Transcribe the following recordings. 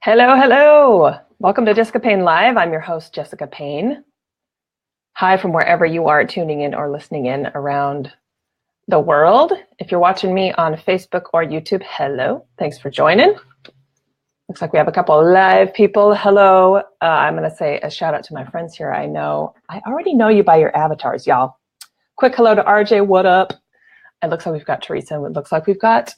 Hello, hello. Welcome to Jessica Payne Live. I'm your host, Jessica Payne. Hi from wherever you are tuning in or listening in around the world. If you're watching me on Facebook or YouTube, hello. Thanks for joining. Looks like we have a couple of live people. Hello. I'm going to say a shout out to my friends here. I already know you by your avatars, y'all. Quick hello to RJ. What up? It looks like we've got Theresa. It looks like we've got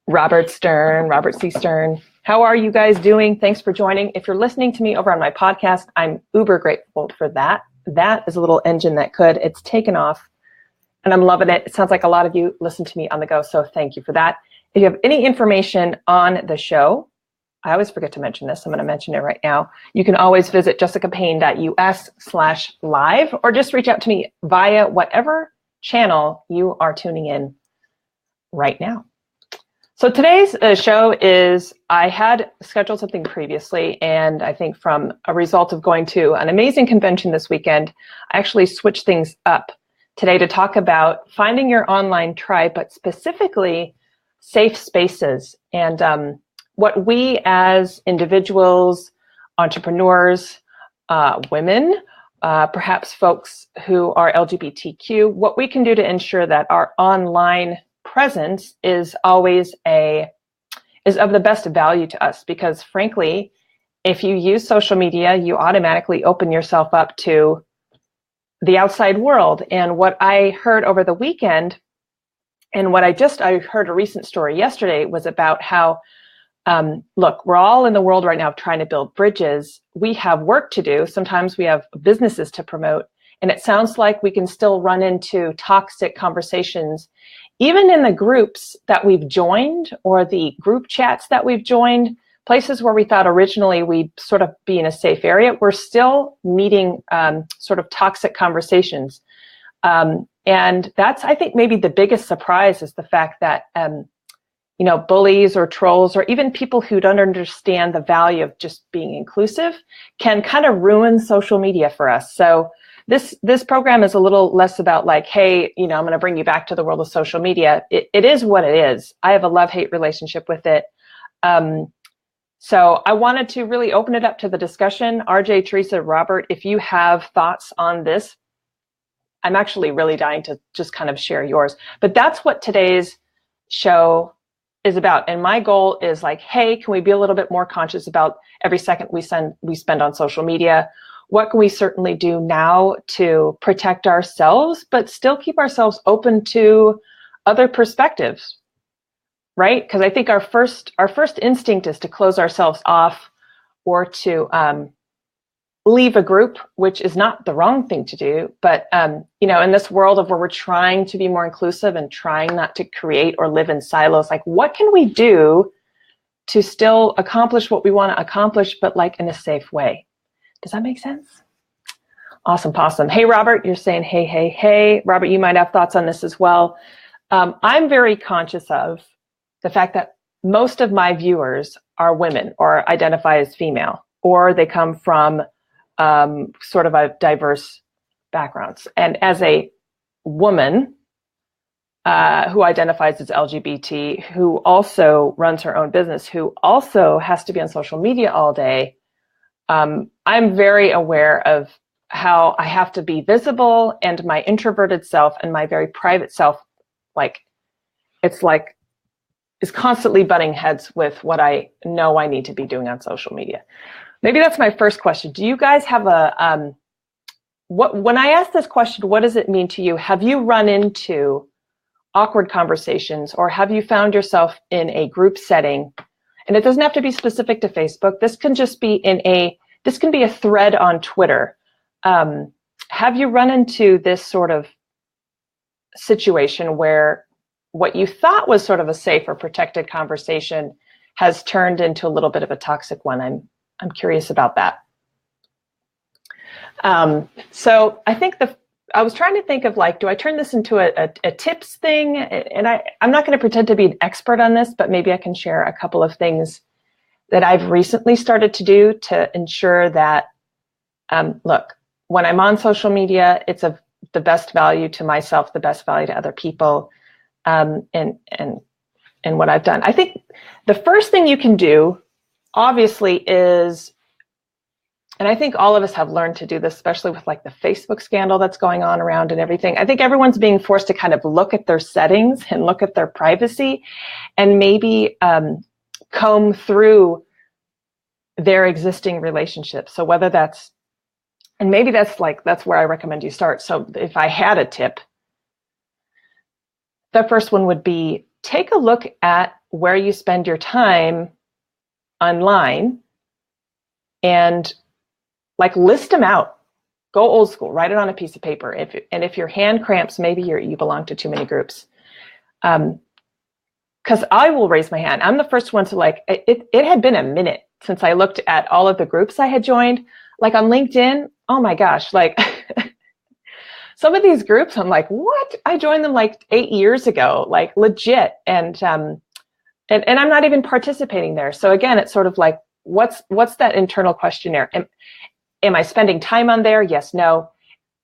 Robert C. Stern. How are you guys doing? Thanks for joining. If you're listening to me over on my podcast, I'm uber grateful for that. That is a little engine that could. It's taken off, and I'm loving it. It sounds like a lot of you listen to me on the go, so thank you for that. If you have any information on the show, I always forget to mention this. I'm going to mention it right now. You can always visit jessicapayne.us/live or just reach out to me via whatever channel you are tuning in right now. So today's show is, I had scheduled something previously, and I think from a result of going to an amazing convention this weekend, I actually switched things up today to talk about finding your online tribe, but specifically safe spaces and what we as individuals, entrepreneurs, women, perhaps folks who are LGBTQ, what we can do to ensure that our online presence is always is of the best value to us, because frankly, if you use social media, you automatically open yourself up to the outside world. And what I heard over the weekend, and what I heard a recent story yesterday, was about how look, we're all in the world right now trying to build bridges. We have work to do. Sometimes we have businesses to promote, and it sounds like we can still run into toxic conversations even in the groups that we've joined, or the group chats that weve joined, places where we thought originally we'd sort of be in a safe area. We're still meeting sort of toxic conversations. And that's, I think, maybe the biggest surprise, is the fact that, bullies or trolls, or even people who don't understand the value of just being inclusive, can kind of ruin social media for us. So this program is a little less about like, hey, I'm going to bring you back to the world of social media. It is what it is. I have a love-hate relationship with it. So I wanted to really open it up to the discussion. RJ, Theresa, Robert, if you have thoughts on this, I'm actually really dying to just kind of share yours. But that's what today's show is about. And my goal is like, hey, can we be a little bit more conscious about every second we spend on social media? What can we certainly do now to protect ourselves, but still keep ourselves open to other perspectives, right? Because I think our first instinct is to close ourselves off, or to leave a group, which is not the wrong thing to do. But in this world of where we're trying to be more inclusive and trying not to create or live in silos, like what can we do to still accomplish what we want to accomplish, but like in a safe way? Does that make sense? Awesome, possum. Hey, Robert, you're saying, hey. Robert, you might have thoughts on this as well. I'm very conscious of the fact that most of my viewers are women, or identify as female, or they come from sort of a diverse backgrounds. And as a woman who identifies as LGBT, who also runs her own business, who also has to be on social media all day, I'm very aware of how I have to be visible, and my introverted self and my very private self, is constantly butting heads with what I know I need to be doing on social media. Maybe that's my first question. Do you guys have when I ask this question, what does it mean to you? Have you run into awkward conversations, or have you found yourself in a group setting? And it doesn't have to be specific to Facebook. This can just be this can be a thread on Twitter. Have you run into this sort of situation where what you thought was sort of a safe or protected conversation has turned into a little bit of a toxic one? I'm curious about that. So I think I was trying to think of do I turn this into a tips thing? And I'm not going to pretend to be an expert on this, but maybe I can share a couple of things that I've recently started to do to ensure that, look, when I'm on social media, it's of the best value to myself, the best value to other people, and what I've done. I think the first thing you can do obviously is, and I think all of us have learned to do this, especially with like the Facebook scandal that's going on around and everything. I think everyone's being forced to kind of look at their settings and look at their privacy and maybe comb through their existing relationships. So whether that's, and maybe that's where I recommend you start. So if I had a tip, the first one would be take a look at where you spend your time online and like list them out. Go old school, write it on a piece of paper. If your hand cramps, maybe you belong to too many groups. Because I will raise my hand. I'm the first one to like, it had been a minute since I looked at all of the groups I had joined. Like on LinkedIn, oh my gosh, like some of these groups, I'm like, what? I joined them like 8 years ago, like legit. And I'm not even participating there. So again, it's sort of like, what's that internal questionnaire? Am I spending time on there? Yes, no.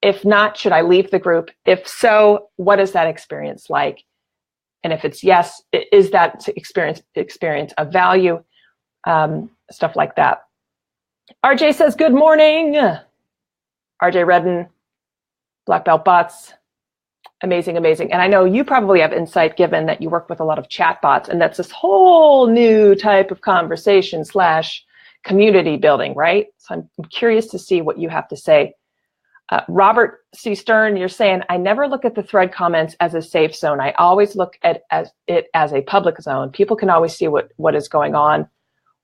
If not, should I leave the group? If so, what is that experience like? And if it's yes, is that experience of value? Stuff like that. RJ says, good morning. RJ Redden, Black Belt Bots. Amazing, amazing. And I know you probably have insight given that you work with a lot of chat bots, and that's this whole new type of conversation / community building, right? So I'm curious to see what you have to say. Robert C. Stern, you're saying, I never look at the thread comments as a safe zone. I always look at it as a public zone. People can always see what is going on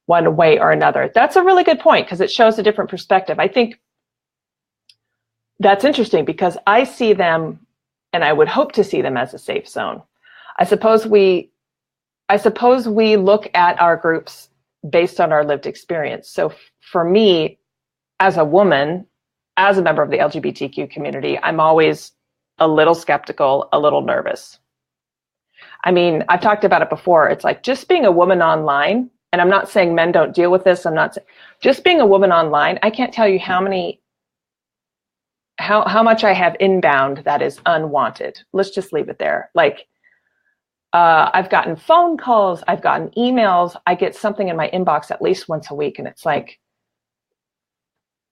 one way or another. That's a really good point because it shows a different perspective. I think that's interesting because I see them, and I would hope to see them as a safe zone. I suppose we look at our groups based on our lived experience. So for me, as a woman, as a member of the LGBTQ community, I'm always a little skeptical, a little nervous. I mean, I've talked about it before. It's like just being a woman online, and I'm not saying men don't deal with this. I'm not saying, just being a woman online, I can't tell you how much I have inbound that is unwanted. Let's just leave it there. Like, I've gotten phone calls, I've gotten emails, I get something in my inbox at least once a week, and it's like,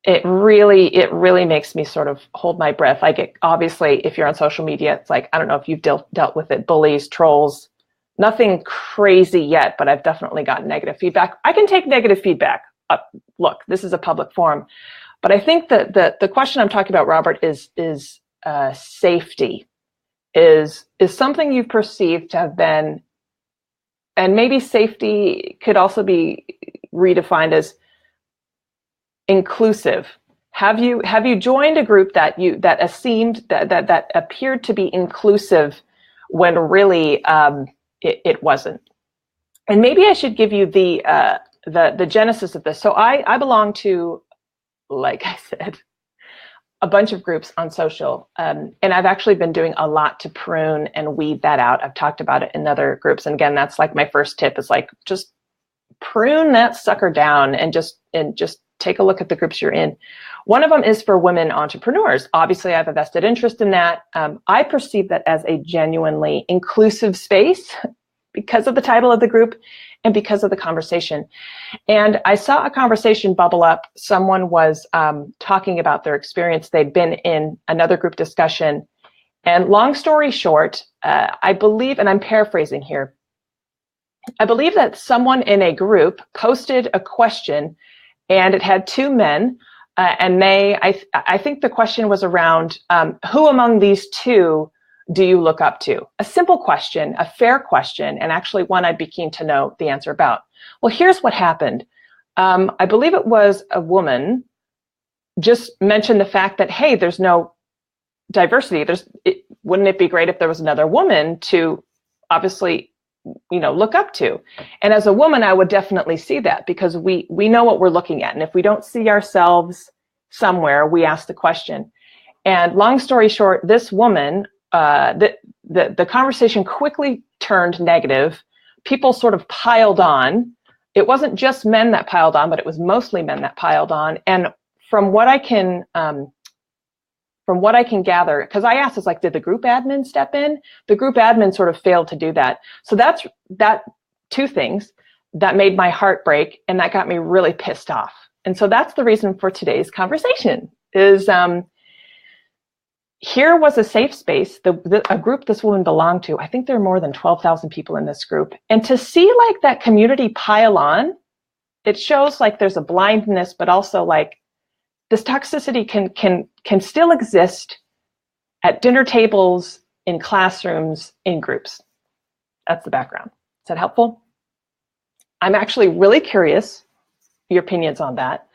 it really makes me sort of hold my breath. I get, obviously, if you're on social media, it's like, I don't know if you've dealt with it, bullies, trolls, nothing crazy yet, but I've definitely gotten negative feedback. I can take negative feedback. Look, this is a public forum. But I think that the question I'm talking about, Robert, is safety. Is something you've perceived to have been, and maybe safety could also be redefined as inclusive. Have you joined a group that appeared to be inclusive when really it wasn't? And maybe I should give you the genesis of this. So I belong to, like I said, a bunch of groups on social, and I've actually been doing a lot to prune and weed that out. I've talked about it in other groups, and again, that's like my first tip is like just prune that sucker down and just take a look at the groups you're in. One of them is for women entrepreneurs. Obviously, I have a vested interest in that. I perceive that as a genuinely inclusive space because of the title of the group and because of the conversation. And I saw a conversation bubble up. Someone was talking about their experience. They'd been in another group discussion. And long story short, I believe, and I'm paraphrasing here, I believe that someone in a group posted a question, and it had two men, and I think the question was around who among these two do you look up to? A simple question, a fair question, and actually one I'd be keen to know the answer about. Well, here's what happened. I believe it was a woman just mentioned the fact that, hey, there's no diversity. Wouldn't it be great if there was another woman to obviously, look up to? And as a woman, I would definitely see that because we know what we're looking at. And if we don't see ourselves somewhere, we ask the question. And long story short, this woman, the conversation quickly turned negative. People sort of piled on. It wasn't just men that piled on, but it was mostly men that piled on. And from what I can gather, because I asked, like, did the group admin step in? The group admin sort of failed to do that. So that's two things. that made my heart break, and that got me really pissed off. And so that's the reason for today's conversation is here was a safe space, a group this woman belonged to. I think there are more than 12,000 people in this group. And to see like that community pile on, it shows like there's a blindness, but also like this toxicity can still exist at dinner tables, in classrooms, in groups. That's the background. Is that helpful? I'm actually really curious your opinions on that.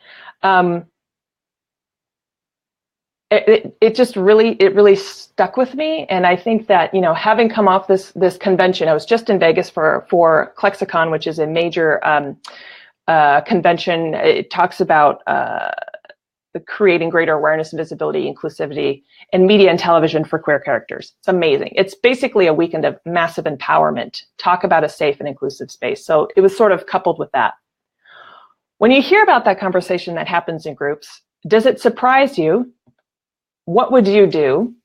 It just really stuck with me, and I think that, you know, having come off this convention, I was just in Vegas for Klexicon, which is a major convention. It talks about creating greater awareness and visibility, inclusivity in media and television for queer characters. It's amazing. It's basically a weekend of massive empowerment. Talk about a safe and inclusive space. So it was sort of coupled with that. When you hear about that conversation that happens in groups, does it surprise you? What would you do?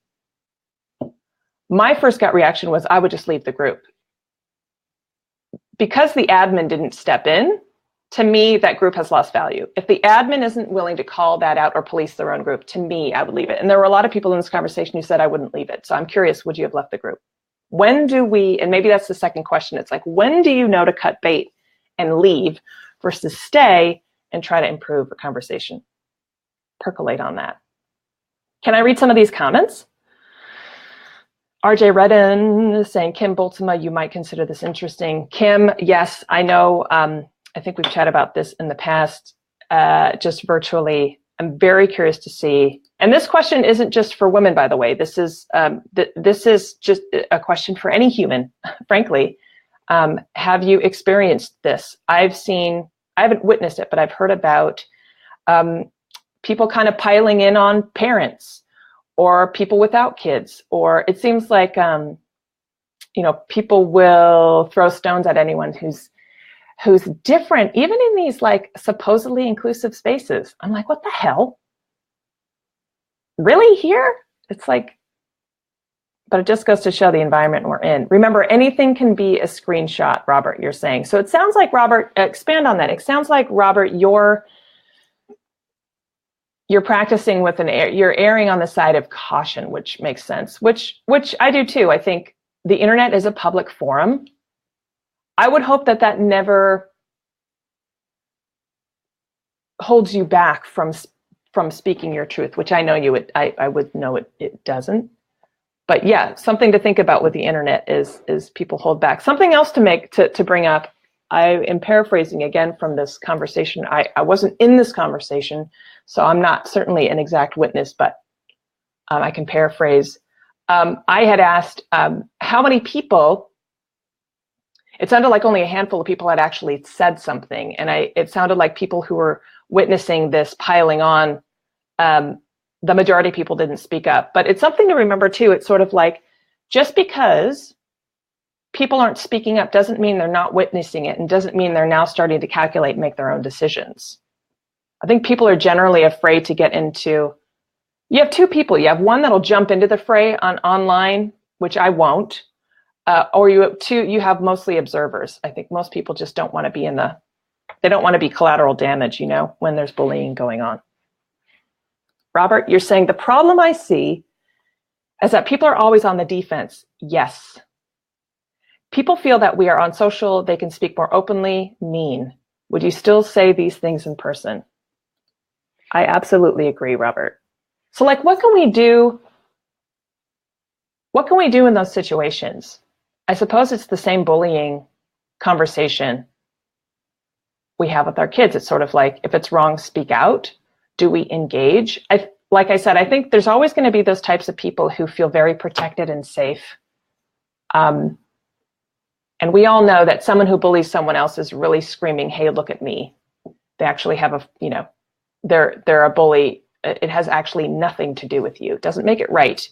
My first gut reaction was I would just leave the group. Because the admin didn't step in, to me, that group has lost value. If the admin isn't willing to call that out or police their own group, to me, I would leave it. And there were a lot of people in this conversation who said I wouldn't leave it. So I'm curious, would you have left the group? When do we, and maybe that's the second question, it's like, when do you know to cut bait and leave versus stay and try to improve a conversation? Percolate on that. Can I read some of these comments? RJ Redden is saying, Kim Boltzema, you might consider this interesting. Kim, yes, I know. I think we've chatted about this in the past, just virtually. I'm very curious to see. And this question isn't just for women, by the way. This is just a question for any human, frankly. Have you experienced this? I haven't witnessed it, but I've heard about people kind of piling in on parents or people without kids, or it seems like, you know, people will throw stones at anyone who's different, even in these like supposedly inclusive spaces. I'm like, what the hell? Really here? It's like, but it just goes to show the environment we're in. Remember, anything can be a screenshot, Robert, you're saying. So it sounds like, Robert, expand on that. It sounds like, Robert, you're practicing with you're erring on the side of caution, which makes sense, which I do too. I think the internet is a public forum. I would hope that never holds you back from speaking your truth, which I know I would know it doesn't. But yeah, something to think about with the internet is people hold back. Something else to bring up. I am paraphrasing again from this conversation. I wasn't in this conversation, so I'm not certainly an exact witness, but I can paraphrase. I had asked how many people. It sounded like only a handful of people had actually said something, and it sounded like people who were witnessing this piling on, the majority of people didn't speak up. But it's something to remember too. It's sort of like, just because people aren't speaking up doesn't mean they're not witnessing it, and doesn't mean they're now starting to calculate and make their own decisions. I think people are generally afraid to get into, you have two people. You have one that'll jump into the fray online, which I won't. Or you have mostly observers. I think most people just don't want to be they don't want to be collateral damage, you know, when there's bullying going on. Robert, you're saying the problem I see is that people are always on the defense. Yes. People feel that we are on social, they can speak more openly. Mean. Would you still say these things in person? I absolutely agree, Robert. So like, what can we do? What can we do in those situations? I suppose it's the same bullying conversation we have with our kids. It's sort of like, if it's wrong, speak out. Do we engage? Like I said, I think there's always going to be those types of people who feel very protected and safe. And we all know that someone who bullies someone else is really screaming, hey, look at me. They actually have they're a bully. It has actually nothing to do with you. It doesn't make it right,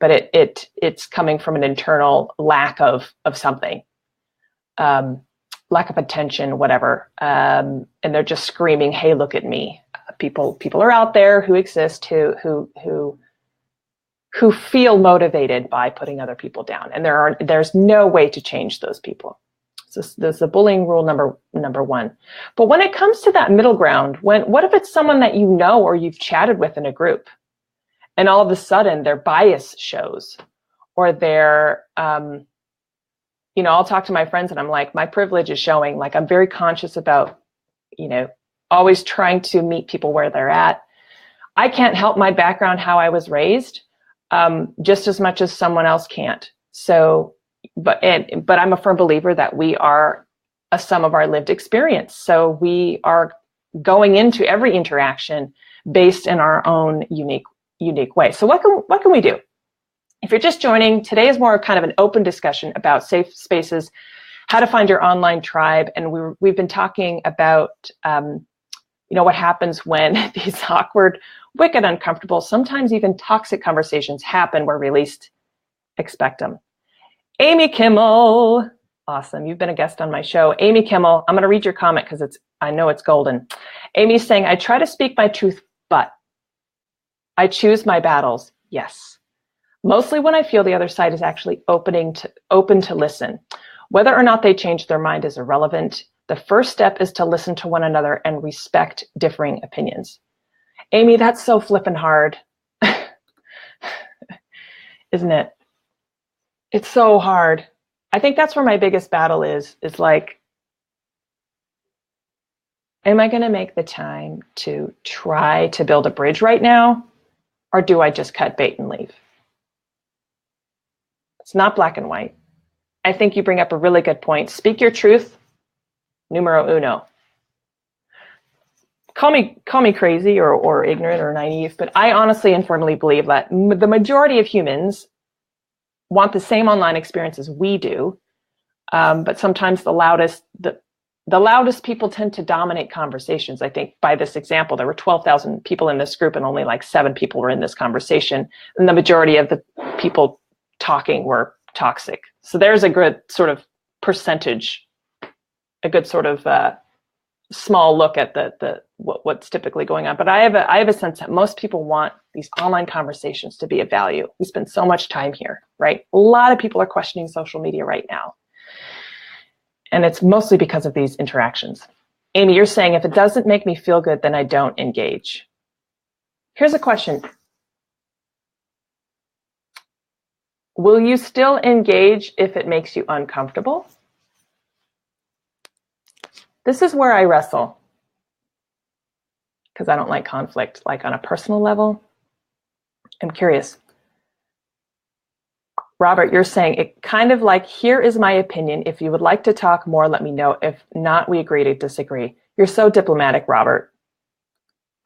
but it's coming from an internal lack of something, lack of attention, whatever. And they're just screaming, hey, look at me. People are out there who exist, who feel motivated by putting other people down. And there's no way to change those people. So there's the bullying rule number one. But when it comes to that middle ground, what if it's someone that you know or you've chatted with in a group, and all of a sudden their bias shows, or their, I'll talk to my friends and I'm like, my privilege is showing. Like, I'm very conscious about, always trying to meet people where they're at. I can't help my background, how I was raised, just as much as someone else can't. So, but I'm a firm believer that we are a sum of our lived experience. So we are going into every interaction based in our own unique way. So what can we do? If you're just joining, today is more kind of an open discussion about safe spaces, how to find your online tribe, and we've been talking about what happens when these awkward, wicked, uncomfortable, sometimes even toxic conversations happen where we least expect them. Amy Kimmel, awesome. You've been a guest on my show. Amy Kimmel, I'm going to read your comment because I know it's golden. Amy's saying, I try to speak my truth, but I choose my battles. Yes. Mostly when I feel the other side is actually open to listen. Whether or not they change their mind is irrelevant. The first step is to listen to one another and respect differing opinions. Amy, that's so flippin' hard. Isn't it? It's so hard. I think that's where my biggest battle is like, am I going to make the time to try to build a bridge right now? Or do I just cut bait and leave? It's not black and white. I think you bring up a really good point. Speak your truth, numero uno. Call me crazy or ignorant or naive, but I honestly and firmly believe that the majority of humans want the same online experience as we do, but sometimes the loudest people tend to dominate conversations. I think by this example, there were 12,000 people in this group and only like 7 people were in this conversation, and the majority of the people talking were toxic. So there's a good sort of percentage, a good sort of small look at what's typically going on. But I have a sense that most people want these online conversations to be of value. We spend so much time here, right? A lot of people are questioning social media right now. And it's mostly because of these interactions. Amy, you're saying if it doesn't make me feel good, then I don't engage. Here's a question. Will you still engage if it makes you uncomfortable? This is where I wrestle, because I don't like conflict, like on a personal level. I'm curious. Robert, you're saying it kind of like, here is my opinion. If you would like to talk more, let me know. If not, we agree to disagree. You're so diplomatic, Robert.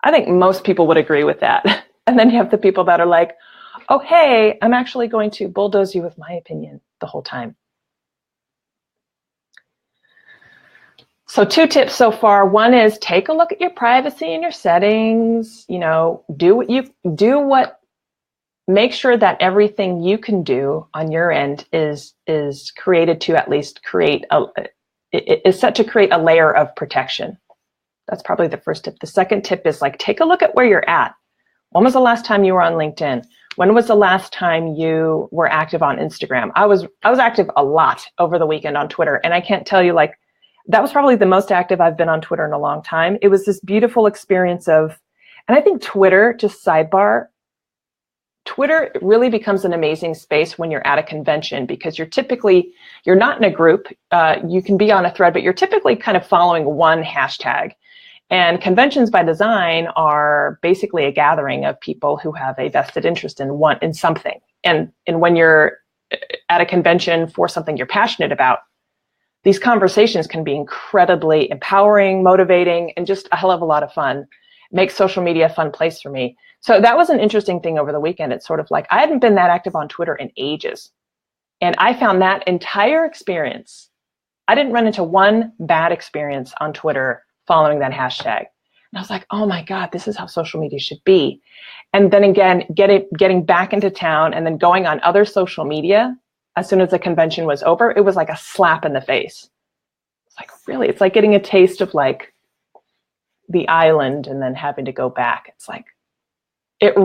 I think most people would agree with that. And then you have the people that are like, oh, hey, I'm actually going to bulldoze you with my opinion the whole time. So 2 tips so far. One is take a look at your privacy and your settings. Make sure that everything you can do on your end is created to at least is set to create a layer of protection. That's probably the first tip. The second tip is like, take a look at where you're at. When was the last time you were on LinkedIn? When was the last time you were active on Instagram? I was active a lot over the weekend on Twitter, and I can't tell you, like, that was probably the most active I've been on Twitter in a long time. It was this beautiful experience of, and I think Twitter, just sidebar, Twitter really becomes an amazing space when you're at a convention, because you're not in a group. You can be on a thread, but you're typically kind of following one hashtag. And conventions by design are basically a gathering of people who have a vested interest in something. And when you're at a convention for something you're passionate about, these conversations can be incredibly empowering, motivating, and just a hell of a lot of fun. Make social media a fun place for me. So that was an interesting thing over the weekend. It's sort of like, I hadn't been that active on Twitter in ages. And I found that entire experience, I didn't run into one bad experience on Twitter following that hashtag. And I was like, oh my God, this is how social media should be. And then again, getting back into town and then going on other social media as soon as the convention was over, it was like a slap in the face. It's like, really, it's like getting a taste of like the island and then having to go back. It's like, it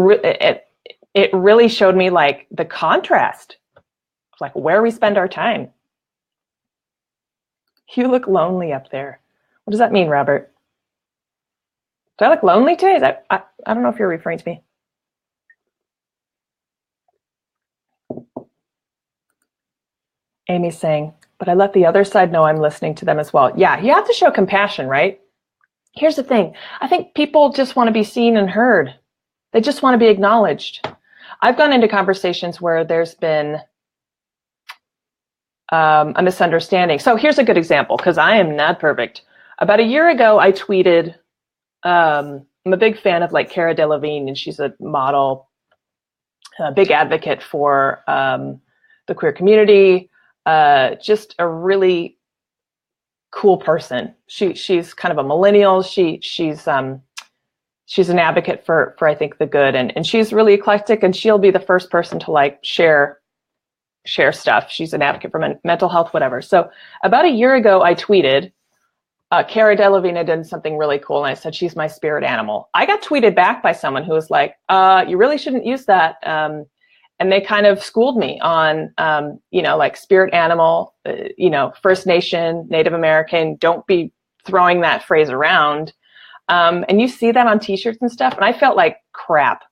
really showed me like the contrast of like where we spend our time. You look lonely up there. What does that mean, Robert? Do I look lonely today? Is that, I don't know if you're referring to me. Amy's saying, but I let the other side know I'm listening to them as well. Yeah, you have to show compassion, right? Here's the thing. I think people just want to be seen and heard. They just want to be acknowledged. I've gone into conversations where there's been a misunderstanding. So here's a good example, because I am not perfect. About a year ago, I tweeted, I'm a big fan of like Cara Delevingne, and she's a model, a big advocate for the queer community, just a really cool person. She's kind of a millennial. She's an advocate for I think the good, and she's really eclectic, and she'll be the first person to like share stuff. She's an advocate for mental health, whatever. So about a year ago, I tweeted, Cara Delevingne did something really cool, and I said, she's my spirit animal. I got tweeted back by someone who was like, you really shouldn't use that. And they kind of schooled me on, like spirit animal, First Nation, Native American, don't be throwing that phrase around. And you see that on t-shirts and stuff. And I felt like crap.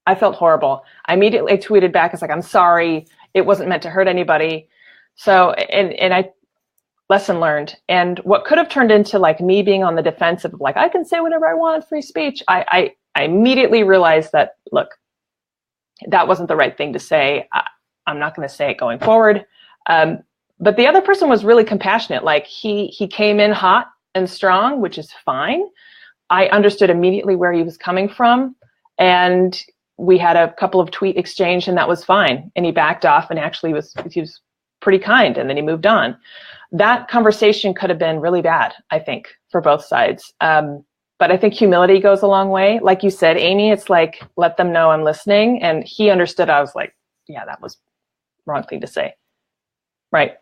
I felt horrible. I immediately tweeted back. It's like, I'm sorry. It wasn't meant to hurt anybody. So, and I, lesson learned. And what could have turned into like me being on the defensive of like, I can say whatever I want, free speech. I immediately realized that, look, that wasn't the right thing to say. I'm not going to say it going forward. But the other person was really compassionate. Like he came in hot and strong, which is fine. I understood immediately where he was coming from. And we had a couple of tweet exchange, and that was fine. And he backed off, and actually he was pretty kind. And then he moved on. That conversation could have been really bad, I think, for both sides. But I think humility goes a long way. Like you said, Amy, it's like, let them know I'm listening. And he understood. I was like, yeah, that was the wrong thing to say. Right.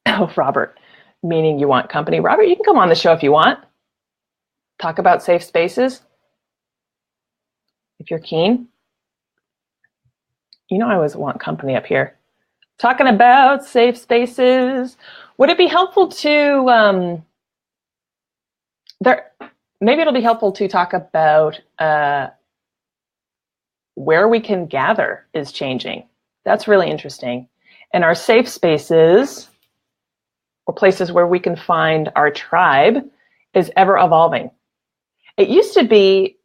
Oh, Robert, meaning you want company. Robert, you can come on the show if you want. Talk about safe spaces. If you're keen. You know I always want company up here. Talking about safe spaces. Would it be helpful to... maybe it'll be helpful to talk about where we can gather is changing. That's really interesting. And our safe spaces, or places where we can find our tribe, is ever evolving. It used to be,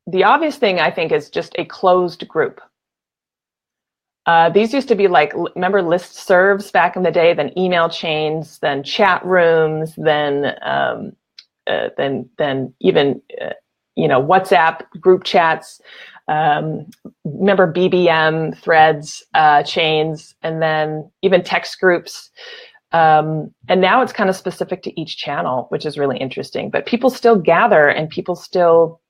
the obvious thing I think is just a closed group. These used to be like, remember listservs back in the day, then email chains, then chat rooms, then even WhatsApp group chats. Remember BBM threads, chains, and then even text groups. And now it's kind of specific to each channel, which is really interesting. But people still gather, and people still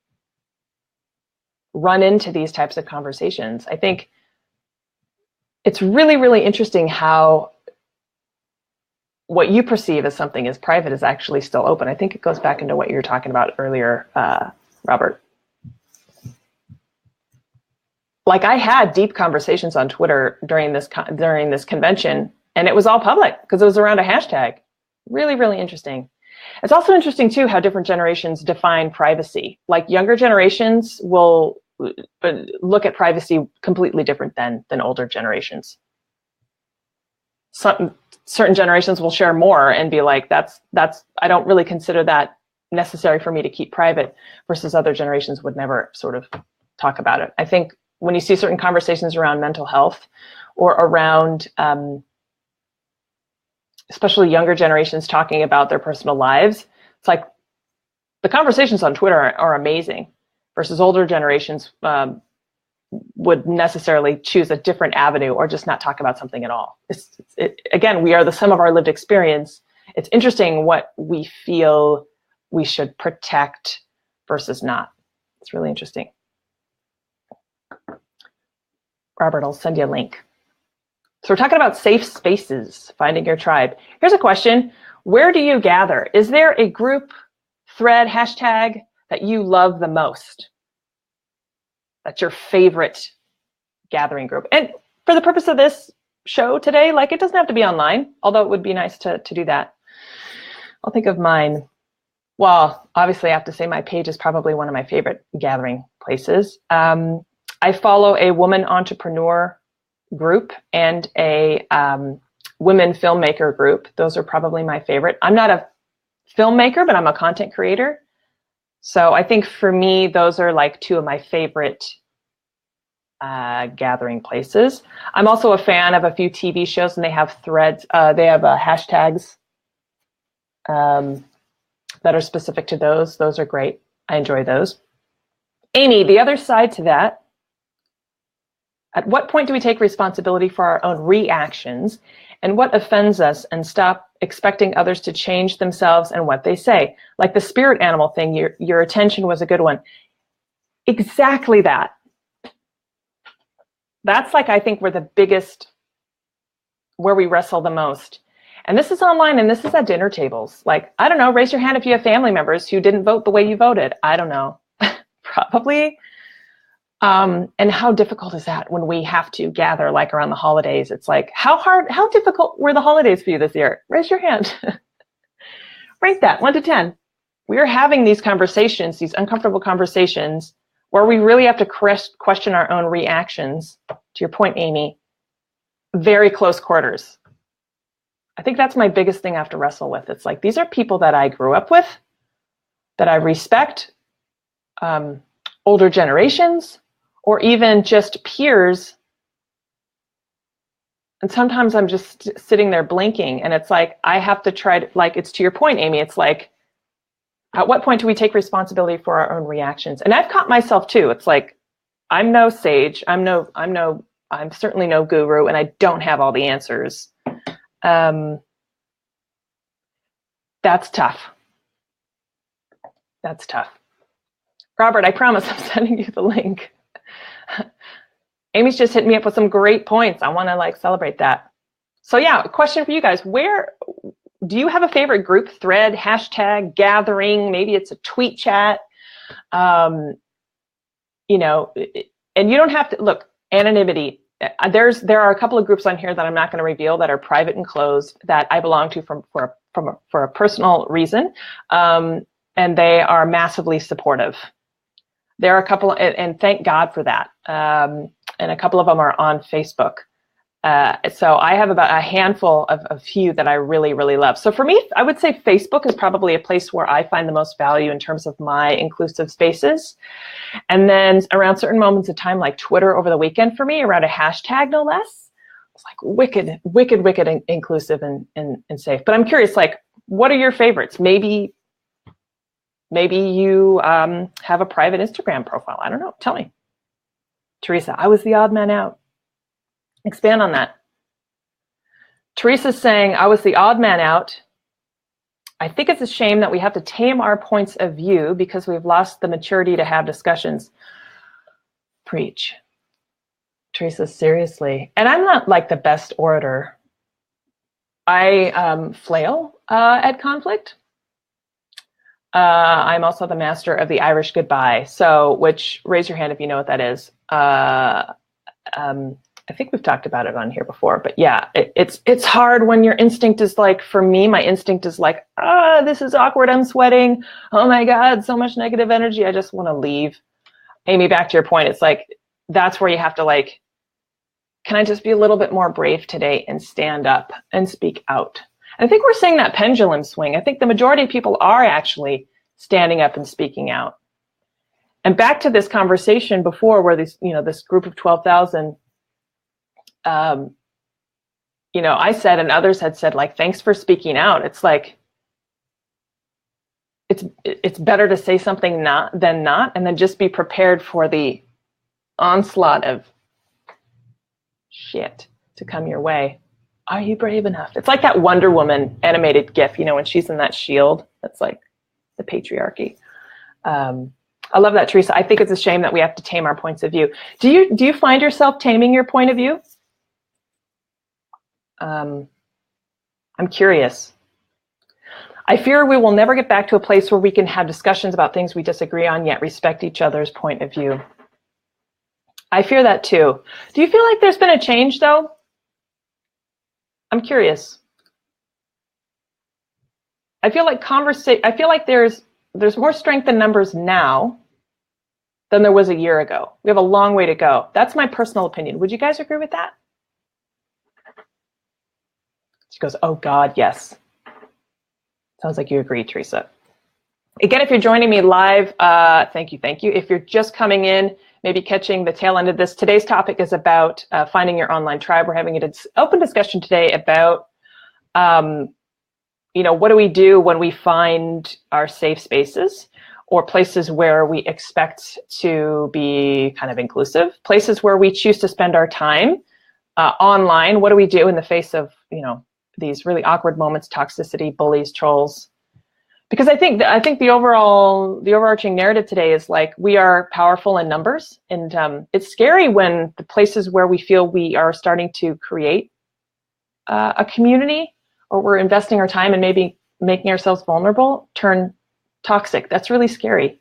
run into these types of conversations. I think it's really, really interesting how what you perceive as something as private is actually still open. I think it goes back into what you were talking about earlier, Robert. Like I had deep conversations on Twitter during this convention, and it was all public because it was around a hashtag. Really, really interesting. It's also interesting too how different generations define privacy. Like younger generations will look at privacy completely different than older generations. Certain generations will share more and be like, that's I don't really consider that necessary for me to keep private, versus other generations would never sort of talk about it. I think when you see certain conversations around mental health or around especially younger generations talking about their personal lives, it's like the conversations on Twitter are amazing, versus older generations would necessarily choose a different avenue or just not talk about something at all. Again, we are the sum of our lived experience. It's interesting what we feel we should protect versus not. It's really interesting. Robert, I'll send you a link. So we're talking about safe spaces, finding your tribe. Here's a question. Where do you gather? Is there a group, thread, hashtag that you love the most? That's your favorite gathering group. And for the purpose of this, show today. Like, it doesn't have to be online, although it would be nice to do that. I'll think of mine. Well, obviously I have to say my page is probably one of my favorite gathering places. I follow a woman entrepreneur group and a women filmmaker group. Those are probably my favorite. I'm not a filmmaker, but I'm a content creator. So I think for me, those are like two of my favorite gathering places. I'm also a fan of a few TV shows, and they have threads. They have hashtags that are specific to those. Those are great. I enjoy those. Amy, the other side to that, at what point do we take responsibility for our own reactions, and what offends us, and stop expecting others to change themselves and what they say? Like the spirit animal thing, your attention was a good one. Exactly that. That's like, I think we're the biggest, where we wrestle the most. And this is online, and this is at dinner tables. Like, I don't know, raise your hand if you have family members who didn't vote the way you voted. I don't know. Probably. And how difficult is that when we have to gather like around the holidays? It's like, how difficult were the holidays for you this year? Raise your hand. Rate that 1 to 10. We are having these conversations, these uncomfortable conversations, where we really have to question our own reactions. To your point, Amy, very close quarters. I think that's my biggest thing I have to wrestle with. It's like, these are people that I grew up with, that I respect, older generations, or even just peers. And sometimes I'm just sitting there blinking, and it's like, I have to try to, like, it's to your point, Amy, it's like, at what point do we take responsibility for our own reactions? And I've caught myself too. It's like, I'm no sage. I'm certainly no guru, and I don't have all the answers. That's tough. That's tough. Robert, I promise I'm sending you the link. Amy's just hit me up with some great points. I want to like celebrate that. So yeah, a question for you guys. Where do you have a favorite group, thread, hashtag, gathering? Maybe it's a tweet chat. You know, and you don't have to look, anonymity. There are a couple of groups on here that I'm not going to reveal that are private and closed that I belong to for a personal reason. And they are massively supportive. There are a couple, and thank God for that. And a couple of them are on Facebook. So I have about a handful of a few that I really, really love. So for me, I would say Facebook is probably a place where I find the most value in terms of my inclusive spaces. And then around certain moments of time, like Twitter over the weekend for me, around a hashtag, no less, it's like wicked, wicked, wicked inclusive and safe. But I'm curious, like, what are your favorites? Maybe you have a private Instagram profile. I don't know. Tell me. Theresa, I was the odd man out. Expand on that. Teresa's saying, I was the odd man out. I think it's a shame that we have to tame our points of view because we've lost the maturity to have discussions. Preach. Teresa, seriously. And I'm not like the best orator. I flail at conflict. I'm also the master of the Irish goodbye. So, which, raise your hand if you know what that is. I think we've talked about it on here before, but yeah, it's hard when your instinct is like, for me, my instinct is like, this is awkward, I'm sweating. Oh my God, so much negative energy. I just want to leave. Amy, back to your point, it's like, that's where you have to like, can I just be a little bit more brave today and stand up and speak out? And I think we're seeing that pendulum swing. I think the majority of people are actually standing up and speaking out. And back to this conversation before where this group of 12,000, I said, and others had said, like, thanks for speaking out. It's like, it's better to say something than not, and then just be prepared for the onslaught of shit to come your way. Are you brave enough? It's like that Wonder Woman animated GIF, when she's in that shield. That's like the patriarchy. I love that, Theresa. I think it's a shame that we have to tame our points of view. Do you find yourself taming your point of view? I'm curious. I fear we will never get back to a place where we can have discussions about things we disagree on, yet respect each other's point of view. I fear that too. Do you feel like there's been a change though? I'm curious. I feel like there's more strength in numbers now than there was a year ago. We have a long way to go. That's my personal opinion. Would you guys agree with that? She goes, oh God, yes. Sounds like you agree, Theresa. Again, if you're joining me live, thank you. If you're just coming in, maybe catching the tail end of this, today's topic is about finding your online tribe. We're having an open discussion today about, what do we do when we find our safe spaces or places where we expect to be kind of inclusive, places where we choose to spend our time online. What do we do in the face of, these really awkward moments, toxicity, bullies, trolls? Because I think the overarching narrative today is like we are powerful in numbers, and it's scary when the places where we feel we are starting to create a community, or we're investing our time and maybe making ourselves vulnerable, turn toxic. That's really scary.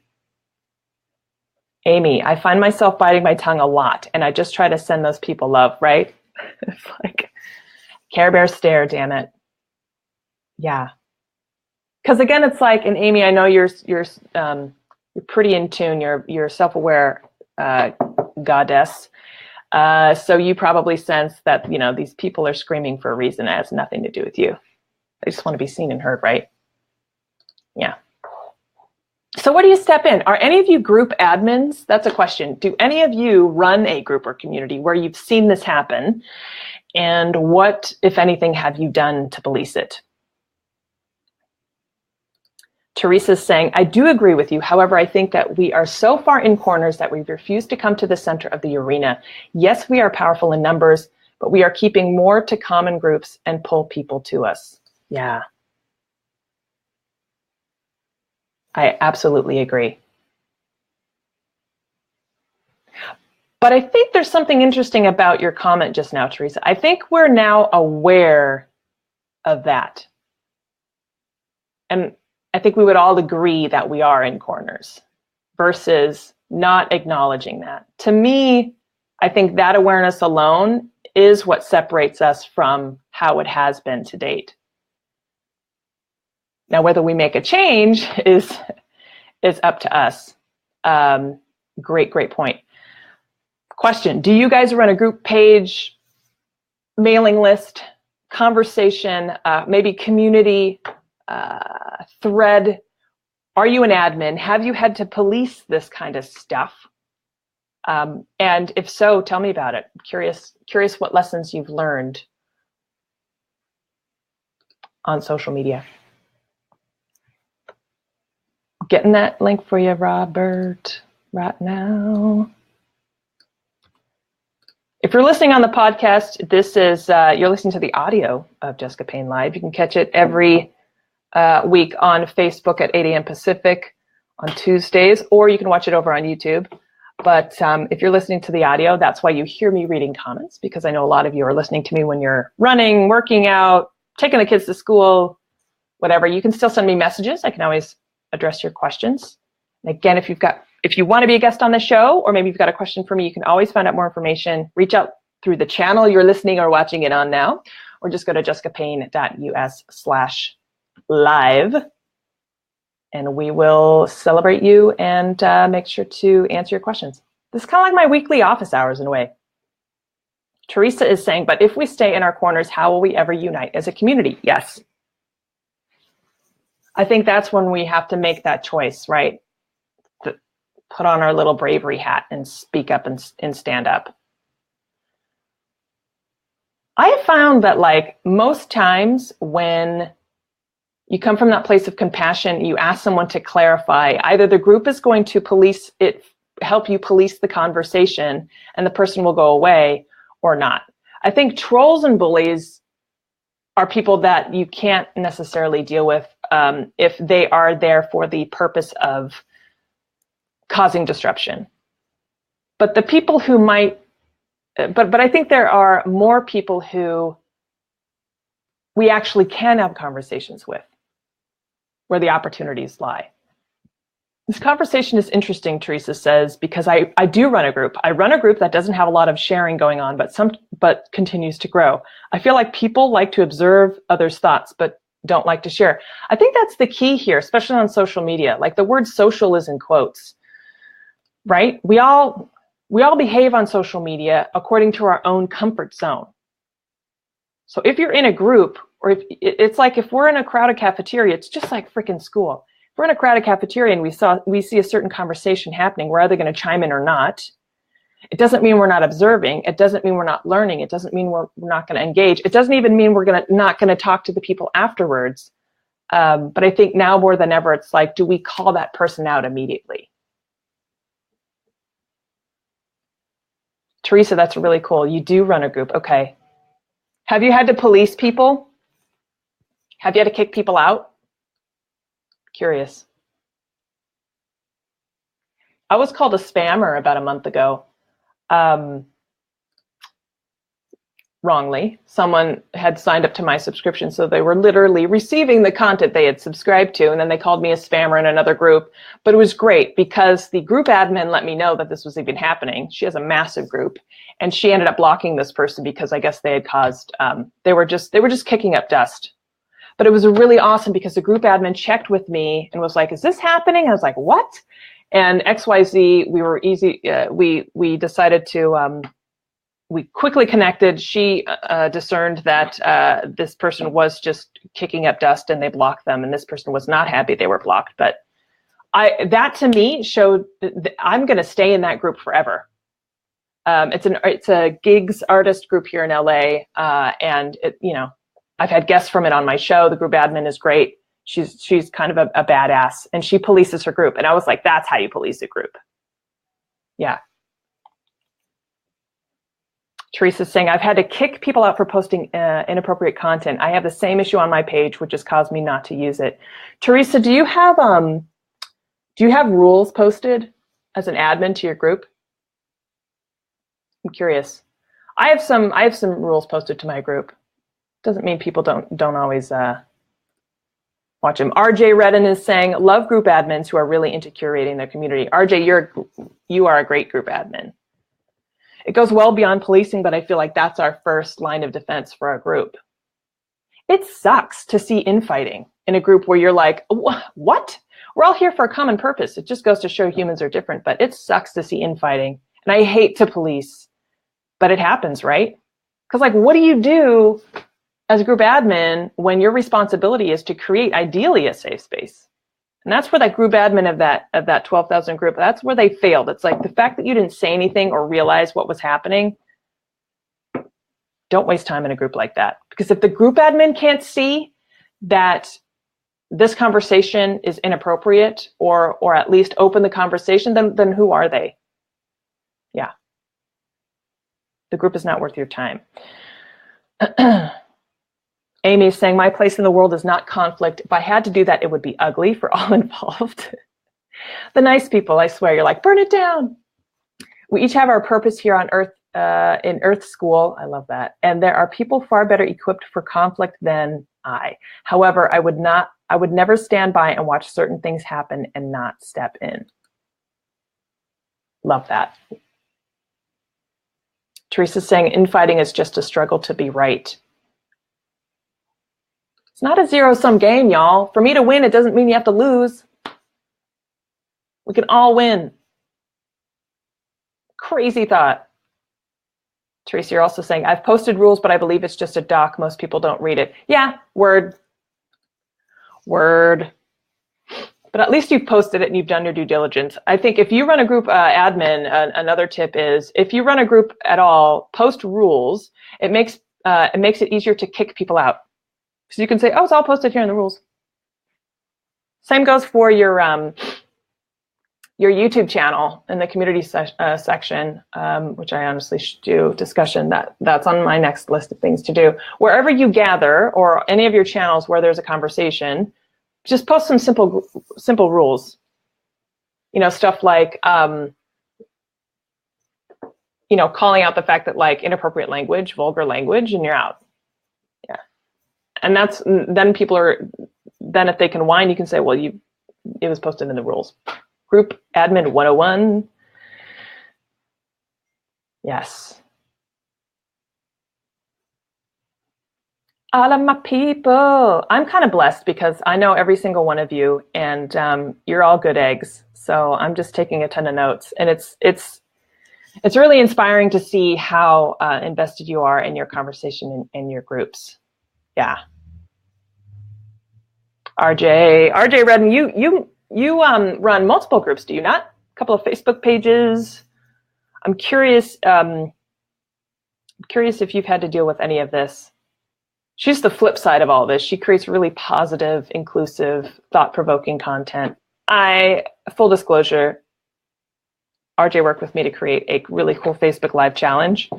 Amy, I find myself biting my tongue a lot, and I just try to send those people love, right? It's like Care Bear stare, damn it. Yeah. Because again, it's like, and Amy, I know you're pretty in tune. You're a self-aware goddess, so you probably sense that these people are screaming for a reason that has nothing to do with you. They just want to be seen and heard, right? Yeah. So where do you step in? Are any of you group admins? That's a question. Do any of you run a group or community where you've seen this happen? And what, if anything, have you done to police it? Teresa's saying, I do agree with you. However, I think that we are so far in corners that we refuse to come to the center of the arena. Yes, we are powerful in numbers, but we are keeping more to common groups and pull people to us. Yeah. I absolutely agree. But I think there's something interesting about your comment just now, Theresa. I think we're now aware of that. And I think we would all agree that we are in corners versus not acknowledging that. To me, I think that awareness alone is what separates us from how it has been to date. Now, whether we make a change is up to us. Great point. Question, do you guys run a group page, mailing list, conversation, maybe community, thread? Are you an admin? Have you had to police this kind of stuff? And if so, tell me about it. I'm curious what lessons you've learned on social media. Getting that link for you, Robert, right now. If you're listening on the podcast, this is you're listening to the audio of Jessica Payne Live. You can catch it every week on Facebook at 8 a.m. Pacific on Tuesdays, or you can watch it over on YouTube. But if you're listening to the audio, that's why you hear me reading comments, because I know a lot of you are listening to me when you're running, working out, taking the kids to school, whatever. You can still send me messages. I can always address your questions. And again, if you want to be a guest on the show, or maybe you've got a question for me, you can always find out more information. Reach out through the channel you're listening or watching it on now, or just go to jessicapayne.us/live, and we will celebrate you and make sure to answer your questions. This is kind of like my weekly office hours in a way. Theresa is saying, but if we stay in our corners, how will we ever unite as a community? Yes. I think that's when we have to make that choice, right? Put on our little bravery hat and speak up and stand up. I have found that most times when you come from that place of compassion, you ask someone to clarify, either the group is going to police it, help you police the conversation, and the person will go away, or not. I think trolls and bullies are people that you can't necessarily deal with if they are there for the purpose of causing disruption. But the people who might, but I think there are more people who we actually can have conversations with, where the opportunities lie. This conversation is interesting, Theresa says, because I do run a group. I run a group that doesn't have a lot of sharing going on, but continues to grow. I feel like people like to observe others' thoughts, but don't like to share. I think that's the key here, especially on social media. Like the word social is in quotes, right? We all behave on social media according to our own comfort zone. So if you're in a group, or if it's like if we're in a crowded cafeteria, it's just like freaking school. If we're in a crowded cafeteria and we see a certain conversation happening, we're either going to chime in or not. It doesn't mean we're not observing. It doesn't mean we're not learning. It doesn't mean we're not going to engage. It doesn't even mean we're not going to talk to the people afterwards. But I think now more than ever, it's like, do we call that person out immediately? Theresa, that's really cool. You do run a group. Okay. Have you had to police people? Have you had to kick people out? Curious. I was called a spammer about a month ago. Wrongly. Someone had signed up to my subscription, so they were literally receiving the content they had subscribed to, and then they called me a spammer in another group. But it was great because the group admin let me know that this was even happening. She has a massive group, and she ended up blocking this person because I guess they had caused, they were just kicking up dust. But it was really awesome because the group admin checked with me and was like, is this happening? I was like, what? And XYZ, we were easy, we decided to, we quickly connected. She discerned that this person was just kicking up dust and they blocked them, and this person was not happy they were blocked. But that to me showed that I'm going to stay in that group forever. It's a gigs artist group here in LA, and I've had guests from it on my show. The group admin is great. She's kind of a badass, and she polices her group. And I was like, that's how you police a group. Yeah. Theresa's saying, I've had to kick people out for posting inappropriate content. I have the same issue on my page, which has caused me not to use it. Theresa, do you have rules posted as an admin to your group? I'm curious. I have some rules posted to my group. Doesn't mean people don't always watch them. RJ Redden is saying, love group admins who are really into curating their community. RJ, you are a great group admin. It goes well beyond policing, but I feel like that's our first line of defense for our group. It sucks to see infighting in a group where you're like, what? We're all here for a common purpose. It just goes to show humans are different, but it sucks to see infighting. And I hate to police, but it happens, right? Because like, what do you do as a group admin when your responsibility is to create ideally a safe space? And that's where that group admin of that 12,000 group, that's where they failed. It's like the fact that you didn't say anything or realize what was happening. Don't waste time in a group like that. Because if the group admin can't see that this conversation is inappropriate or at least open the conversation, then who are they? Yeah. The group is not worth your time. Amy is saying, my place in the world is not conflict. If I had to do that, it would be ugly for all involved. The nice people, I swear, you're like, burn it down. We each have our purpose here on Earth, in Earth School. I love that. And there are people far better equipped for conflict than I. However, I would never stand by and watch certain things happen and not step in. Love that. Teresa's saying, infighting is just a struggle to be right. It's not a zero-sum game, y'all. For me to win, it doesn't mean you have to lose. We can all win. Crazy thought. Theresa, you're also saying, I've posted rules, but I believe it's just a doc. Most people don't read it. Yeah, word. But at least you've posted it and you've done your due diligence. I think if you run a group admin, another tip is, if you run a group at all, post rules. It makes it easier to kick people out. So you can say, oh, it's all posted here in the rules. Same goes for your YouTube channel in the community section, which I honestly should do discussion. That's on my next list of things to do. Wherever you gather, or any of your channels where there's a conversation, just post some simple rules. Stuff like calling out the fact that like inappropriate language, vulgar language, and you're out. Yeah. And then people are, if they can whine, you can say, well, it was posted in the rules. Group Admin 101. Yes. All of my people. I'm kind of blessed because I know every single one of you, and you're all good eggs. So I'm just taking a ton of notes, and it's really inspiring to see how invested you are in your conversation in your groups. Yeah. RJ Redden, you run multiple groups, do you not? A couple of Facebook pages. I'm curious if you've had to deal with any of this. She's the flip side of all this. She creates really positive, inclusive, thought-provoking content. Full disclosure, RJ worked with me to create a really cool Facebook Live challenge,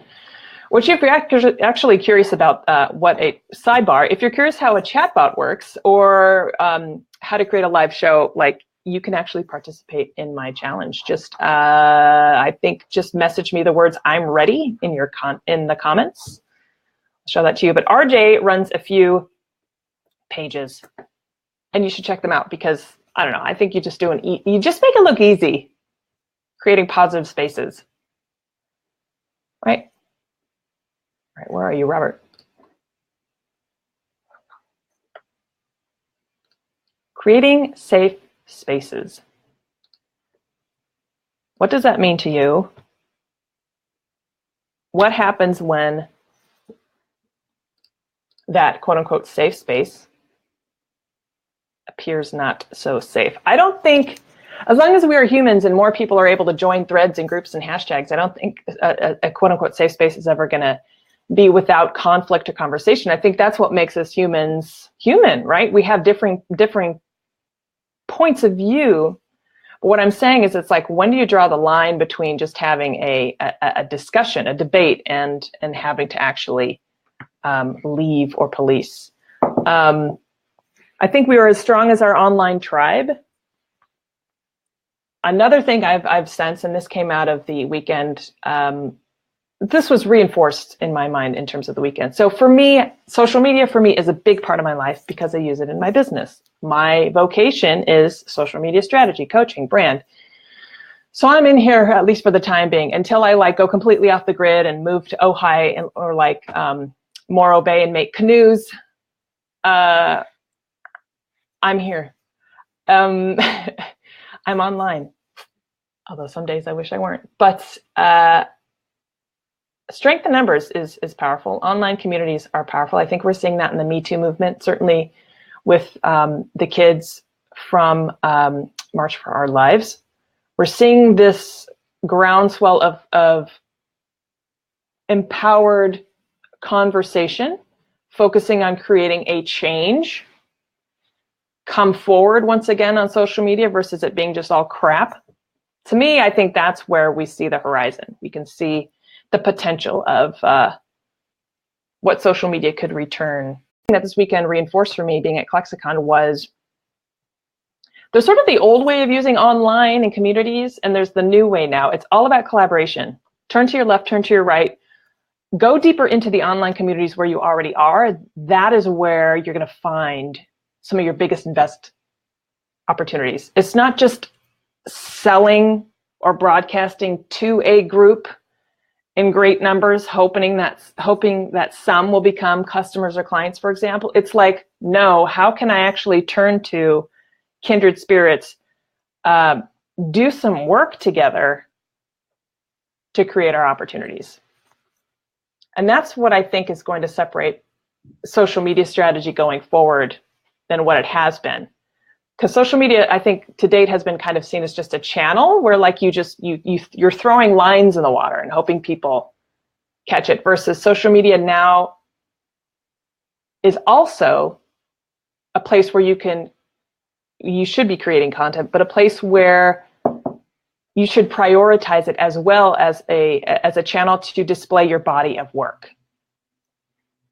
which if you're actually curious about what a sidebar, if you're curious how a chatbot works or how to create a live show, like you can actually participate in my challenge. Just, I think just message me the words "I'm ready" in the comments. I'll show that to you. But RJ runs a few pages, and you should check them out because I don't know. I think you just make it look easy, creating positive spaces, right? All right, where are you, Robert? Creating safe spaces. What does that mean to you? What happens when that quote unquote safe space appears not so safe? I don't think, as long as we are humans and more people are able to join threads and groups and hashtags, I don't think a quote unquote safe space is ever going to be without conflict or conversation. I think that's what makes us humans human, right? We have differing points of view. But what I'm saying is, it's like, when do you draw the line between just having a discussion, a debate, and having to actually leave or police? I think we are as strong as our online tribe. Another thing I've sensed, and this came out of the weekend, this was reinforced in my mind in terms of the weekend. So for me, social media for me is a big part of my life because I use it in my business. My vocation is social media strategy, coaching, brand. So I'm in here, at least for the time being, until I go completely off the grid and move to Ojai or Morro Bay and make canoes. I'm here. I'm online, although some days I wish I weren't. But strength in numbers is powerful. Online communities are powerful. I think we're seeing that in the Me Too movement, certainly with the kids from March for Our Lives. We're seeing this groundswell of empowered conversation, focusing on creating a change, come forward once again on social media versus it being just all crap. To me, I think that's where we see the horizon. We can see the potential of what social media could return. That this weekend reinforced for me being at Clexicon was there's sort of the old way of using online and communities, and there's the new way now. It's all about collaboration. Turn to your left, turn to your right. Go deeper into the online communities where you already are. That is where you're going to find some of your biggest invest opportunities. It's not just selling or broadcasting to a group in great numbers, hoping that some will become customers or clients, for example. It's like, no, how can I actually turn to kindred spirits, do some work together to create our opportunities? And that's what I think is going to separate social media strategy going forward than what it has been. Because social media, I think to date, has been kind of seen as just a channel where like you're throwing lines in the water and hoping people catch it, versus social media now is also a place where you should be creating content, but a place where you should prioritize it as well as a channel to display your body of work.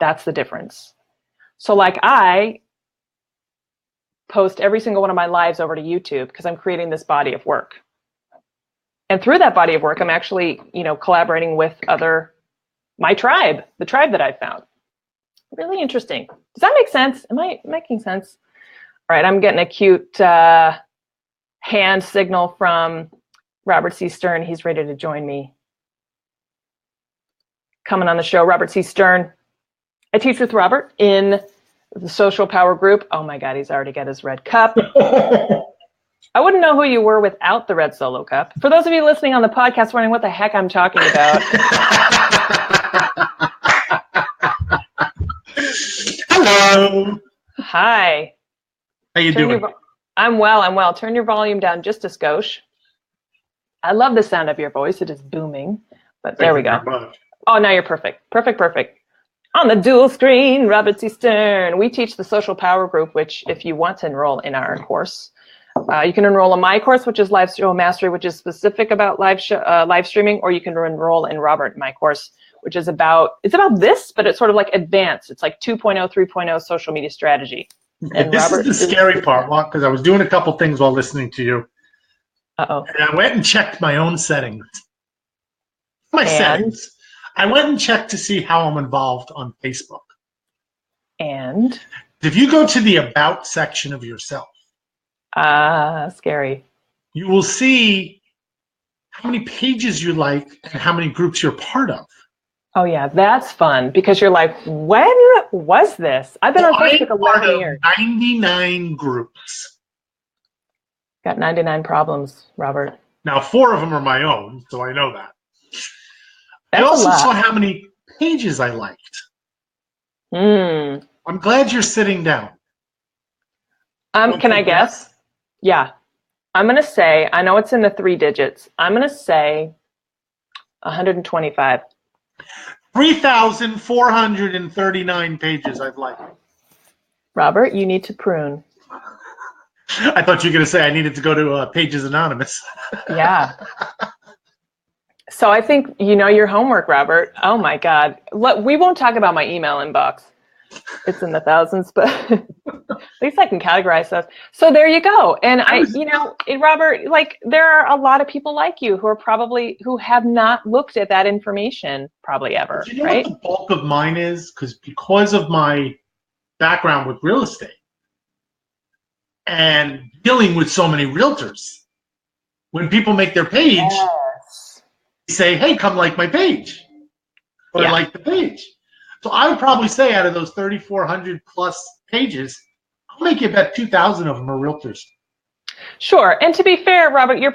That's the difference. So like I post every single one of my lives over to YouTube because I'm creating this body of work. And through that body of work, I'm actually, collaborating with my tribe, the tribe that I've found. Really interesting. Does that make sense? Am I making sense? All right, I'm getting a cute hand signal from Robert C. Stern. He's ready to join me. Coming on the show, Robert C. Stern. I teach with Robert in the Social Power Group. Oh my God, he's already got his red cup. I wouldn't know who you were without the red solo cup. For those of you listening on the podcast wondering what the heck I'm talking about. Hello. Hi. How you doing? I'm well. Turn your volume down just a skosh. I love the sound of your voice. It is booming. But there we go. Oh, now you're perfect. Perfect. On the dual screen, Robert C. Stern. We teach the Social Power Group, which if you want to enroll in our course, you can enroll in my course, which is Live Show Mastery, which is specific about live streaming, or you can enroll in Robert, my course, which is about this, but it's sort of like advanced. It's like 2.0, 3.0 social media strategy. And this Robert is the scary part, because I was doing a couple things while listening to you. Uh-oh. And I went and checked my own settings. Settings. I went and checked to see how I'm involved on Facebook. And? If you go to the About section of yourself. Scary. You will see how many pages you like and how many groups you're part of. Oh, yeah, that's fun because you're like, when was this? I've been on Facebook 11 years. 99 groups. Got 99 problems, Robert. Now, 4 of them are my own, so I know that. That's I also a lot. saw how many pages I liked. I'm glad you're sitting down. Can I guess? Yeah. I'm going to say, I know it's in the 3 digits. I'm going to say 125. 3,439 pages I've liked. Robert, you need to prune. I thought you were going to say I needed to go to Pages Anonymous. Yeah. So I think you know your homework, Robert. Oh my God. Look, we won't talk about my email inbox. It's in the thousands, but at least I can categorize those. So there you go. And Robert, like there are a lot of people like you who have not looked at that information probably ever, You know right? what the bulk of mine is? Because of my background with real estate and dealing with so many realtors, when people make their page, they say, hey, come like my page. Or I like the page. So I would probably say out of those 3,400 plus pages, I'll make you bet 2,000 of them are realtors. Sure. And to be fair, Robert, they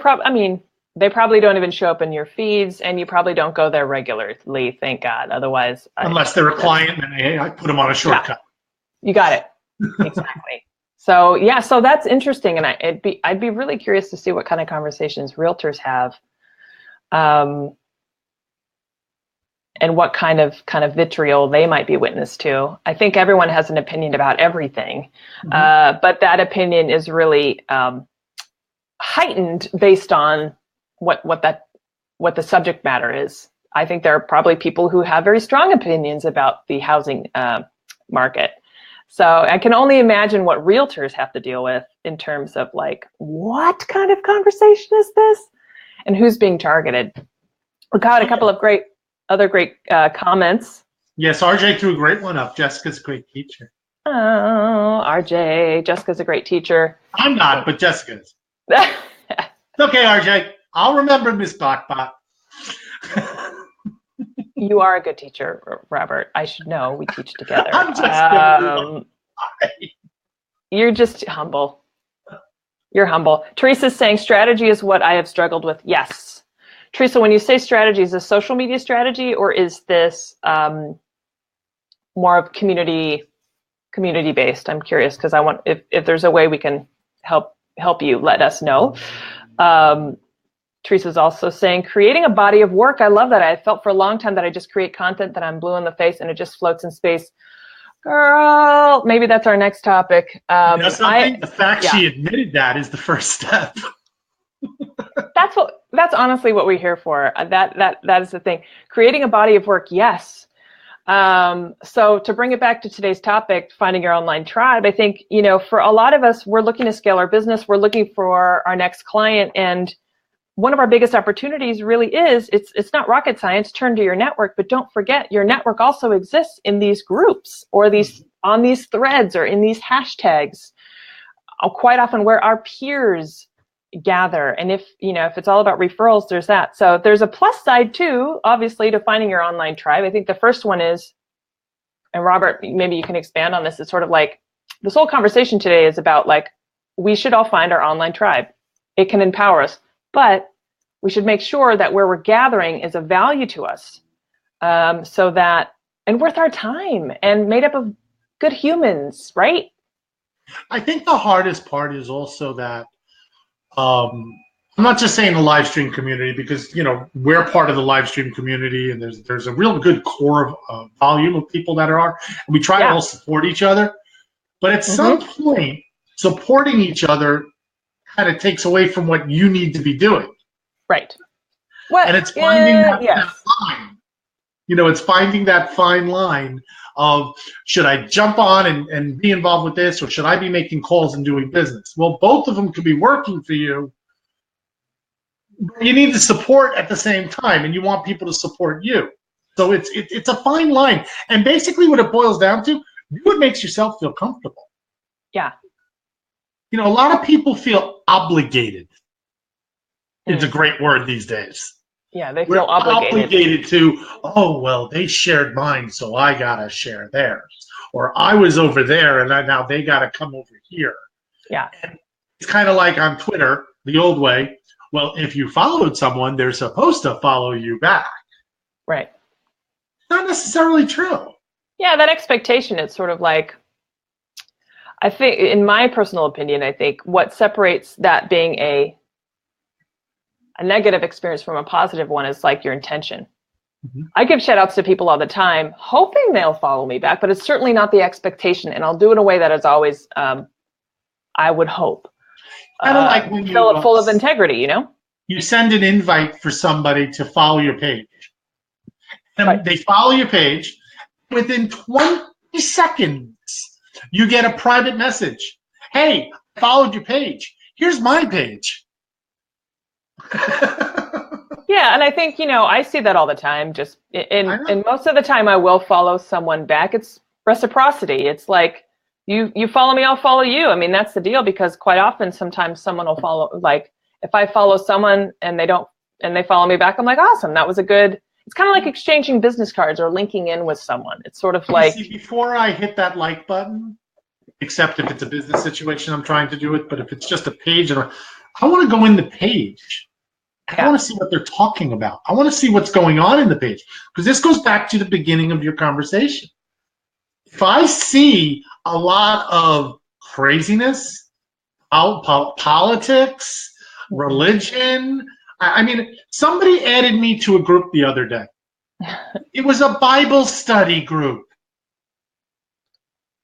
probably don't even show up in your feeds and you probably don't go there regularly, thank God. Otherwise. Unless they're a client and I put them on a shortcut. Yeah, you got it. Exactly. So that's interesting. And I'd be really curious to see what kind of conversations realtors have. And what kind of vitriol they might be witness to. I think everyone has an opinion about everything, but that opinion is really heightened based on what the subject matter is. I think there are probably people who have very strong opinions about the housing market. So I can only imagine what realtors have to deal with in terms of like, what kind of conversation is this? And who's being targeted? We got a couple of other great comments. Yes, RJ threw a great one up. Jessica's a great teacher. Oh, RJ, Jessica's a great teacher. I'm not, but Jessica is. It's okay, RJ. I'll remember Miss Botbot. You are a good teacher, Robert. I should know. We teach together. I'm just You're just humble. You're humble. Teresa's saying strategy is what I have struggled with. Yes. Theresa, when you say strategy, is this social media strategy or is this more of community based? I'm curious because I want if there's a way we can help you, let us know. Teresa's also saying creating a body of work. I love that. I felt for a long time that I just create content that I'm blue in the face and it just floats in space. Girl, maybe that's our next topic. The fact she admitted that is the first step. That's honestly what we're here for. That is the thing. Creating a body of work, yes. So to bring it back to today's topic, finding your online tribe, I think, for a lot of us, we're looking to scale our business. We're looking for our next client. And one of our biggest opportunities really is, it's not rocket science, turn to your network, but don't forget your network also exists in these groups or on these threads or in these hashtags. Quite often where our peers gather. And if it's all about referrals, there's that. So there's a plus side too, obviously, to finding your online tribe. I think the first one is, and Robert, maybe you can expand on this. It's sort of like this whole conversation today is about like, we should all find our online tribe. It can empower us, but we should make sure that where we're gathering is of value to us, so that, and worth our time and made up of good humans, right? I think the hardest part is also that I'm not just saying the live stream community, because we're part of the live stream community, and there's a real good core of volume of people that are, and we try to all support each other. But at some point, supporting each other kind of takes away from what you need to be doing. Right. Well, and it's finding that line. It's finding that fine line of, should I jump on and be involved with this, or should I be making calls and doing business? Well, both of them could be working for you. You need the support at the same time, and you want people to support you. So it's a fine line. And basically what it boils down to, do what makes yourself feel comfortable. Yeah. A lot of people feel obligated. It's a great word these days. Yeah, they feel obligated to, oh, well, they shared mine, so I got to share theirs. Or I was over there, and now they got to come over here. Yeah. And it's kind of like on Twitter, the old way. Well, if you followed someone, they're supposed to follow you back. Right. Not necessarily true. Yeah, that expectation, it's sort of like, I think, in my personal opinion, I think what separates that being a negative experience from a positive one is like your intention. Mm-hmm. I give shout outs to people all the time, hoping they'll follow me back, but it's certainly not the expectation. And I'll do it in a way that is always, I would hope, kind of like when full of integrity, You send an invite for somebody to follow your page. And right. They follow your page. Within 20 seconds, you get a private message. Hey, I followed your page. Here's my page. Yeah, and I think, I see that all the time. Just and most of the time I will follow someone back. It's reciprocity. It's like you follow me, I'll follow you. I mean, that's the deal, because quite often sometimes someone will follow, like if I follow someone and they follow me back, I'm like, awesome, that was a good. It's kind of like exchanging business cards or linking in with someone. It's sort of like, see, before I hit that like button, except if it's a business situation I'm trying to do it, but if it's just a page, and I want to go in the page. I want to see what they're talking about. I want to see what's going on in the page, because this goes back to the beginning of your conversation. If I see a lot of craziness, politics, religion, I mean, somebody added me to a group the other day. It was a Bible study group.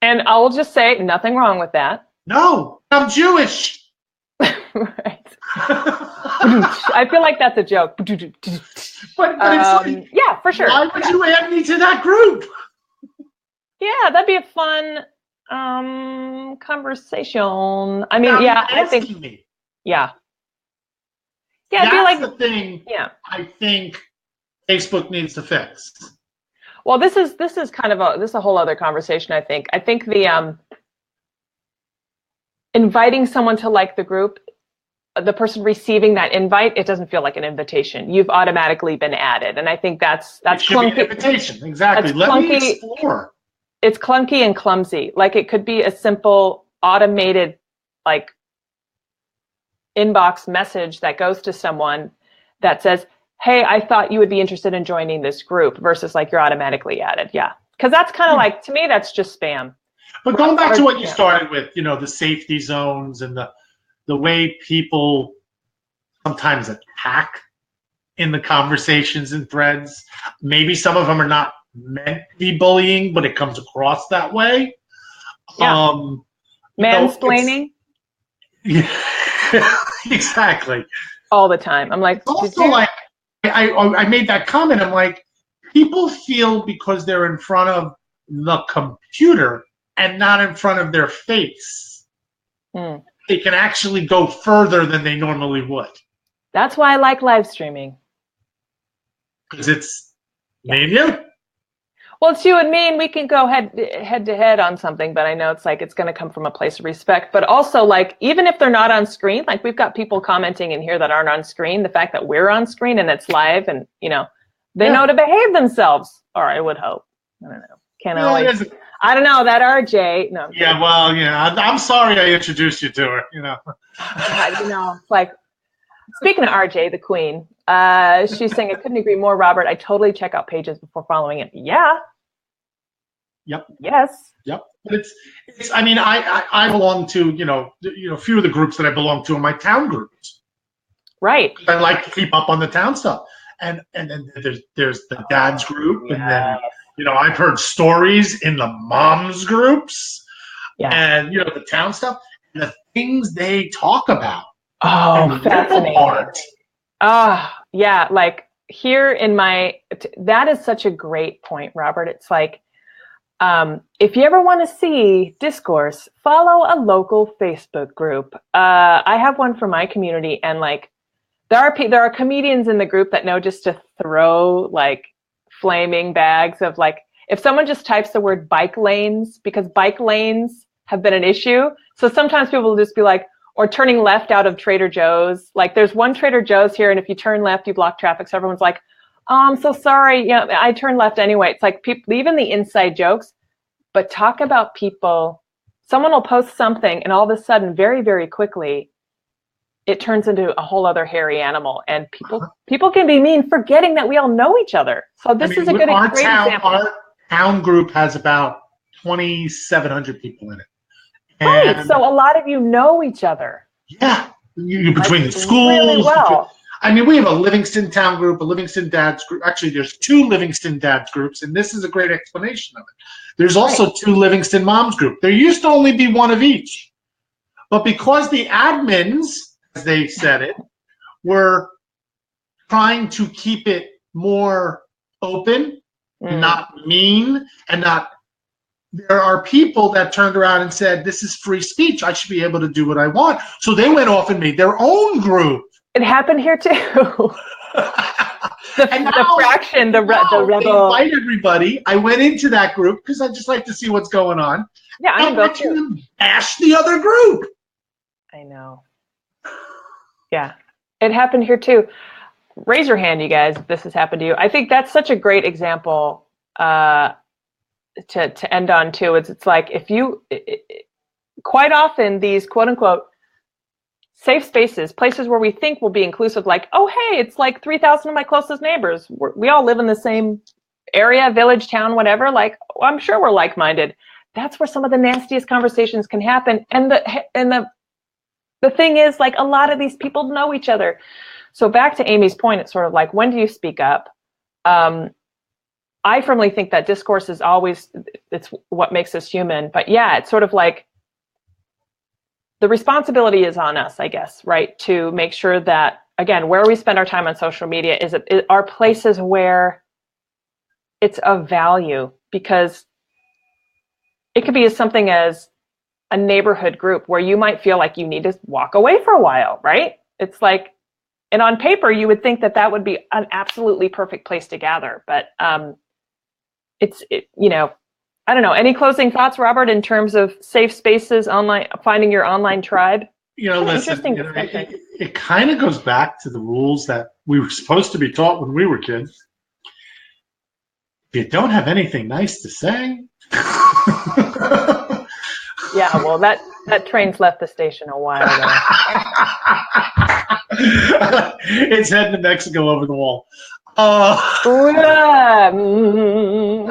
And I will just say, nothing wrong with that. No, I'm Jewish. Right. I feel like that's a joke. But it's like, yeah, for sure. Why would you add me to that group? Yeah, that'd be a fun conversation. I mean, I think. Me. Yeah. Yeah, I feel like the thing. Yeah. I think Facebook needs to fix. Well, this is kind of a whole other conversation. I think the inviting someone to like the group, the person receiving that invite, it doesn't feel like an invitation. You've automatically been added, and I think that's clunky. Be an invitation, exactly. Let me explore. It's clunky and clumsy. Like it could be a simple automated, like, inbox message that goes to someone that says, "Hey, I thought you would be interested in joining this group," versus like you're automatically added. Yeah, because that's kind of like, to me, that's just spam. But going back to what you started with, the safety zones and the way people sometimes attack in the conversations and threads. Maybe some of them are not meant to be bullying, but it comes across that way. Yeah. Mansplaining. Yeah, exactly. All the time. I'm like, also like, I made that comment. I'm like, people feel because they're in front of the computer and not in front of their face, they can actually go further than they normally would. That's why I like live streaming. Because it's me and you. Well, it's you and me, and we can go head to head on something, but I know it's like it's going to come from a place of respect. But also, like, even if they're not on screen, like we've got people commenting in here that aren't on screen, the fact that we're on screen and it's live and, they know to behave themselves. Or I would hope. I don't know. Can't always. I don't know. That RJ. No. Yeah, well, I'm sorry I introduced you to her, God, it's like, speaking of RJ, the queen, she's saying, I couldn't agree more, Robert. I totally check out pages before following it. Yeah. Yep. Yes. Yep. But it's. I mean, I belong to a few of the groups that I belong to in my town groups. Right. I like to keep up on the town stuff, and then there's the dads group, and then I've heard stories in the moms groups, and the town stuff, and the things they talk about. Oh, fascinating. Yeah. Like here in that is such a great point, Robert. It's like, if you ever want to see discourse, follow a local Facebook group. I have one for my community, and like, there are comedians in the group that know just to throw like flaming bags of like, if someone just types the word bike lanes, because bike lanes have been an issue. So sometimes people will just be like, or turning left out of Trader Joe's. Like there's one Trader Joe's here, and if you turn left, you block traffic. So everyone's like, oh, I'm so sorry. I turned left anyway. It's like people, even the inside jokes, but talk about people. Someone will post something, and all of a sudden, very, very quickly, it turns into a whole other hairy animal. And people can be mean, forgetting that we all know each other. So this is a great example. Our town group has about 2,700 people in it. Right, so a lot of you know each other. Yeah, between the schools. Really well. I mean, we have a Livingston town group, a Livingston dads group. Actually, there's 2 Livingston dads groups, and this is a great explanation of it. There's also 2 Livingston moms group. There used to only be one of each. But because the admins, as they said it, were trying to keep it more open, not mean, and not... There are people that turned around and said, this is free speech. I should be able to do what I want. So they went off and made their own group. It happened here too. the fraction, the rebel. They invite everybody. I went into that group because I just like to see what's going on. Yeah, I'm watching them bash the other group. I know. Yeah, it happened here too. Raise your hand, you guys, if this has happened to you. I think that's such a great example to end on too. It's like quite often these quote unquote safe spaces, places where we think will be inclusive, like, oh, hey, it's like 3,000 of my closest neighbors. We all live in the same area, village, town, whatever. Like, well, I'm sure we're like-minded. That's where some of the nastiest conversations can happen. And the thing is, like, a lot of these people know each other. So back to Amy's point, it's sort of like, when do you speak up? I firmly think that discourse is always, it's what makes us human. But yeah, it's sort of like the responsibility is on us, I guess, right? To make sure that, again, where we spend our time on social media are places where it's of value, because it could be as something as a neighborhood group where you might feel like you need to walk away for a while, right? It's like, and on paper, you would think that would be an absolutely perfect place to gather. But I don't know. Any closing thoughts, Robert, in terms of safe spaces, online, finding your online tribe? Listen, it kind of goes back to the rules that we were supposed to be taught when we were kids. If you don't have anything nice to say. Yeah, well, that train's left the station a while ago. It's heading to Mexico over the wall.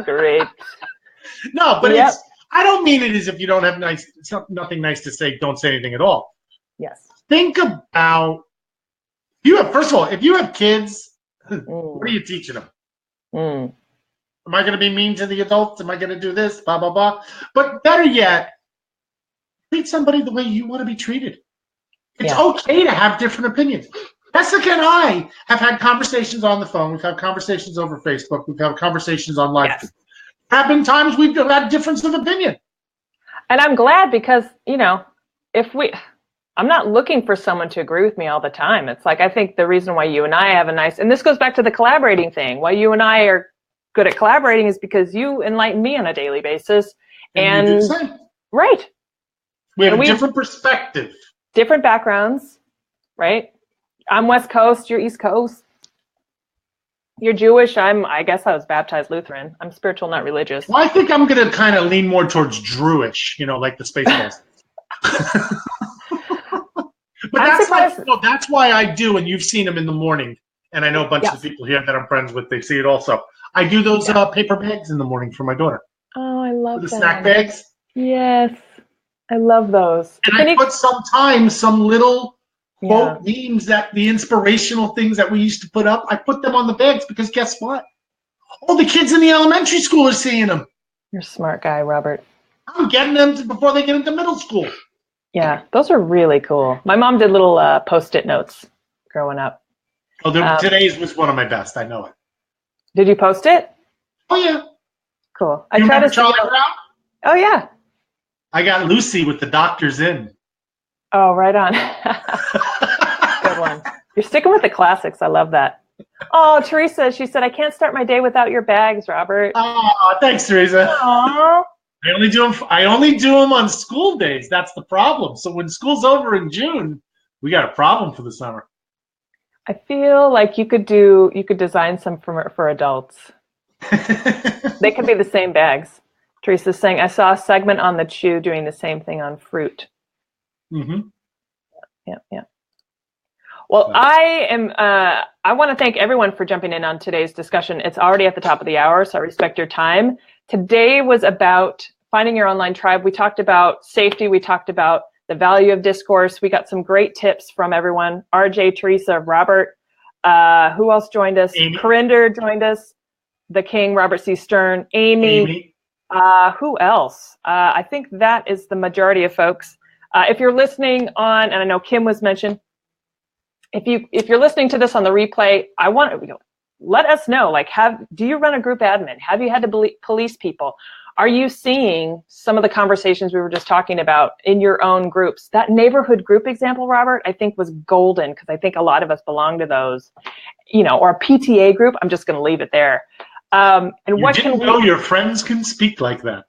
Great. No, but I don't mean it as if you don't have nothing nice to say, don't say anything at all. Yes. Think about, first of all, if you have kids, what are you teaching them? Am I going to be mean to the adults? Am I going to do this? Blah, blah, blah. But better yet, treat somebody the way you want to be treated. It's okay to have different opinions. Jessica and I have had conversations on the phone. We've had conversations over Facebook. We've had conversations on live. Yes. There have been times we've had difference of opinion. And I'm glad, because, I'm not looking for someone to agree with me all the time. It's like, I think the reason why you and I have and this goes back to the collaborating thing, why you and I are good at collaborating is because you enlighten me on a daily basis. And you do the same. Right. We have a different perspective. Different backgrounds, right? I'm West Coast, you're East Coast. You're Jewish, I guess I was baptized Lutheran. I'm spiritual, not religious. Well, I think I'm going to kind of lean more towards Druish, like the Spaceballs. But that's why I do, and you've seen them in the morning, and I know a bunch of the people here that I'm friends with, they see it also. I do those paper bags in the morning for my daughter. Oh, I love that. The snack bags. Yes, I love those. And I put sometimes some little quote memes, that the inspirational things that we used to put up, I put them on the bags because guess what? All the kids in the elementary school are seeing them. You're a smart guy, Robert. I'm getting them before they get into middle school. Yeah, those are really cool. My mom did little Post-it notes growing up. Oh, today's was one of my best. I know it. Did you post it? Oh, yeah. Cool. You remember Charlie Brown? Oh, yeah. I got Lucy with the doctors in. Oh, right on. Good one. You're sticking with the classics. I love that. Oh, Theresa, she said, I can't start my day without your bags, Robert. Oh, thanks, Theresa. Aww. I only do them on school days. That's the problem. So when school's over in June, we got a problem for the summer. I feel like you could design some for adults. They could be the same bags. Teresa's saying, I saw a segment on the Chew doing the same thing on fruit. Mm-hmm. Yeah. Well, I want to thank everyone for jumping in on today's discussion. It's already at the top of the hour, so I respect your time. Today was about finding your online tribe. We talked about safety. We talked about the value of discourse. We got some great tips from everyone. RJ, Theresa, Robert. Who else joined us? Amy. Corinder joined us. The King, Robert C. Stern. Amy. Who else? I think that is the majority of folks. If you're listening on, and I know Kim was mentioned, if you're listening to this on the replay, I want to let us know. Like, do you run a group admin? Have you had to police people? Are you seeing some of the conversations we were just talking about in your own groups? That neighborhood group example, Robert, I think was golden because I think a lot of us belong to those, or a PTA group. I'm just going to leave it there. And what can we know? Your friends can speak like that.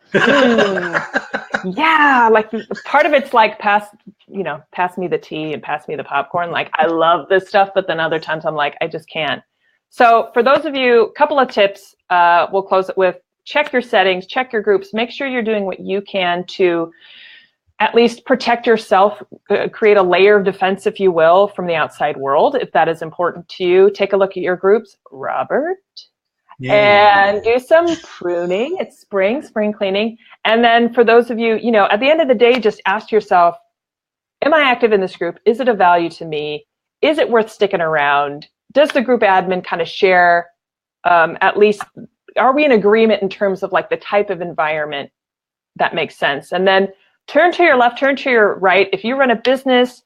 Yeah, like part of it's like pass me the tea and pass me the popcorn. Like I love this stuff, but then other times I'm like, I just can't. So for those of you, a couple of tips. We'll close it with: check your settings, check your groups, make sure you're doing what you can to at least protect yourself, create a layer of defense, if you will, from the outside world, if that is important to you. Take a look at your groups, Robert. Yeah. And do some pruning. It's spring cleaning. And then for those of you, at the end of the day, just ask yourself, am I active in this group? Is it of value to me? Is it worth sticking around? Does the group admin kind of share, at least, are we in agreement in terms of like the type of environment that makes sense? And then turn to your left, turn to your right. If you run a business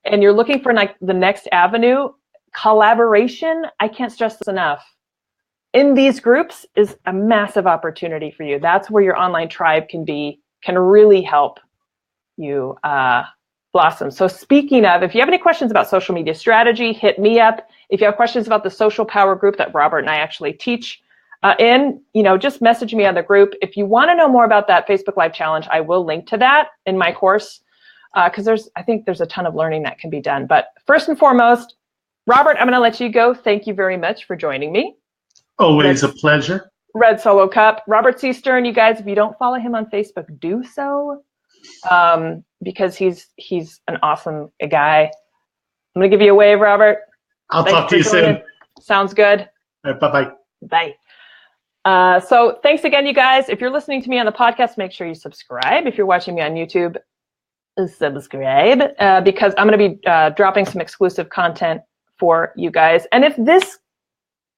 and you're looking for like the next avenue, collaboration, I can't stress this enough. In these groups is a massive opportunity for you. That's where your online tribe can really help you blossom. So speaking of, if you have any questions about social media strategy, hit me up. If you have questions about the social power group that Robert and I actually teach just message me on the group. If you want to know more about that Facebook Live challenge, I will link to that in my course because I think there's a ton of learning that can be done. But first and foremost, Robert, I'm going to let you go. Thank you very much for joining me. Always a pleasure. Red Solo Cup. Robert C. Stern, you guys, if you don't follow him on Facebook, do so because he's an awesome guy. I'm going to give you a wave, Robert. I'll talk to you soon. Sounds good. All right, bye-bye. Bye. So thanks again, you guys. If you're listening to me on the podcast, make sure you subscribe. If you're watching me on YouTube, subscribe because I'm going to be dropping some exclusive content for you guys. And if this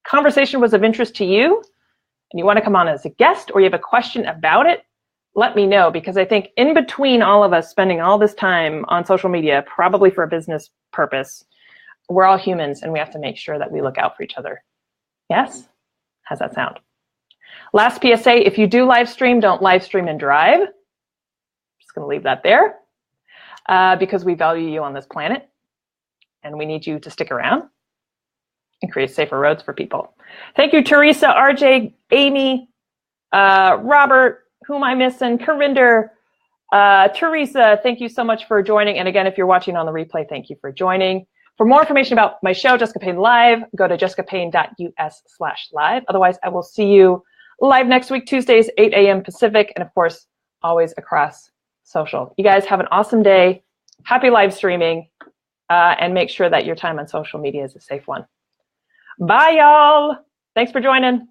conversation was of interest to you and you want to come on as a guest or you have a question about it, let me know, because I think in between all of us spending all this time on social media, probably for a business purpose, we're all humans and we have to make sure that we look out for each other. Yes? How's that sound? Last PSA, if you do live stream, don't live stream and drive. Just going to leave that there because we value you on this planet and we need you to stick around. and create safer roads for people. Thank you, Theresa, RJ, Amy, Robert, who am I missing? Carinder, Theresa, thank you so much for joining. And again, if you're watching on the replay, thank you for joining. For more information about my show, Jessica Payne Live, go to jessicapayne.us/live. Otherwise, I will see you live next week, Tuesdays, 8 a.m. Pacific, and of course, always across social. You guys have an awesome day. Happy live streaming, and make sure that your time on social media is a safe one. Bye, y'all. Thanks for joining.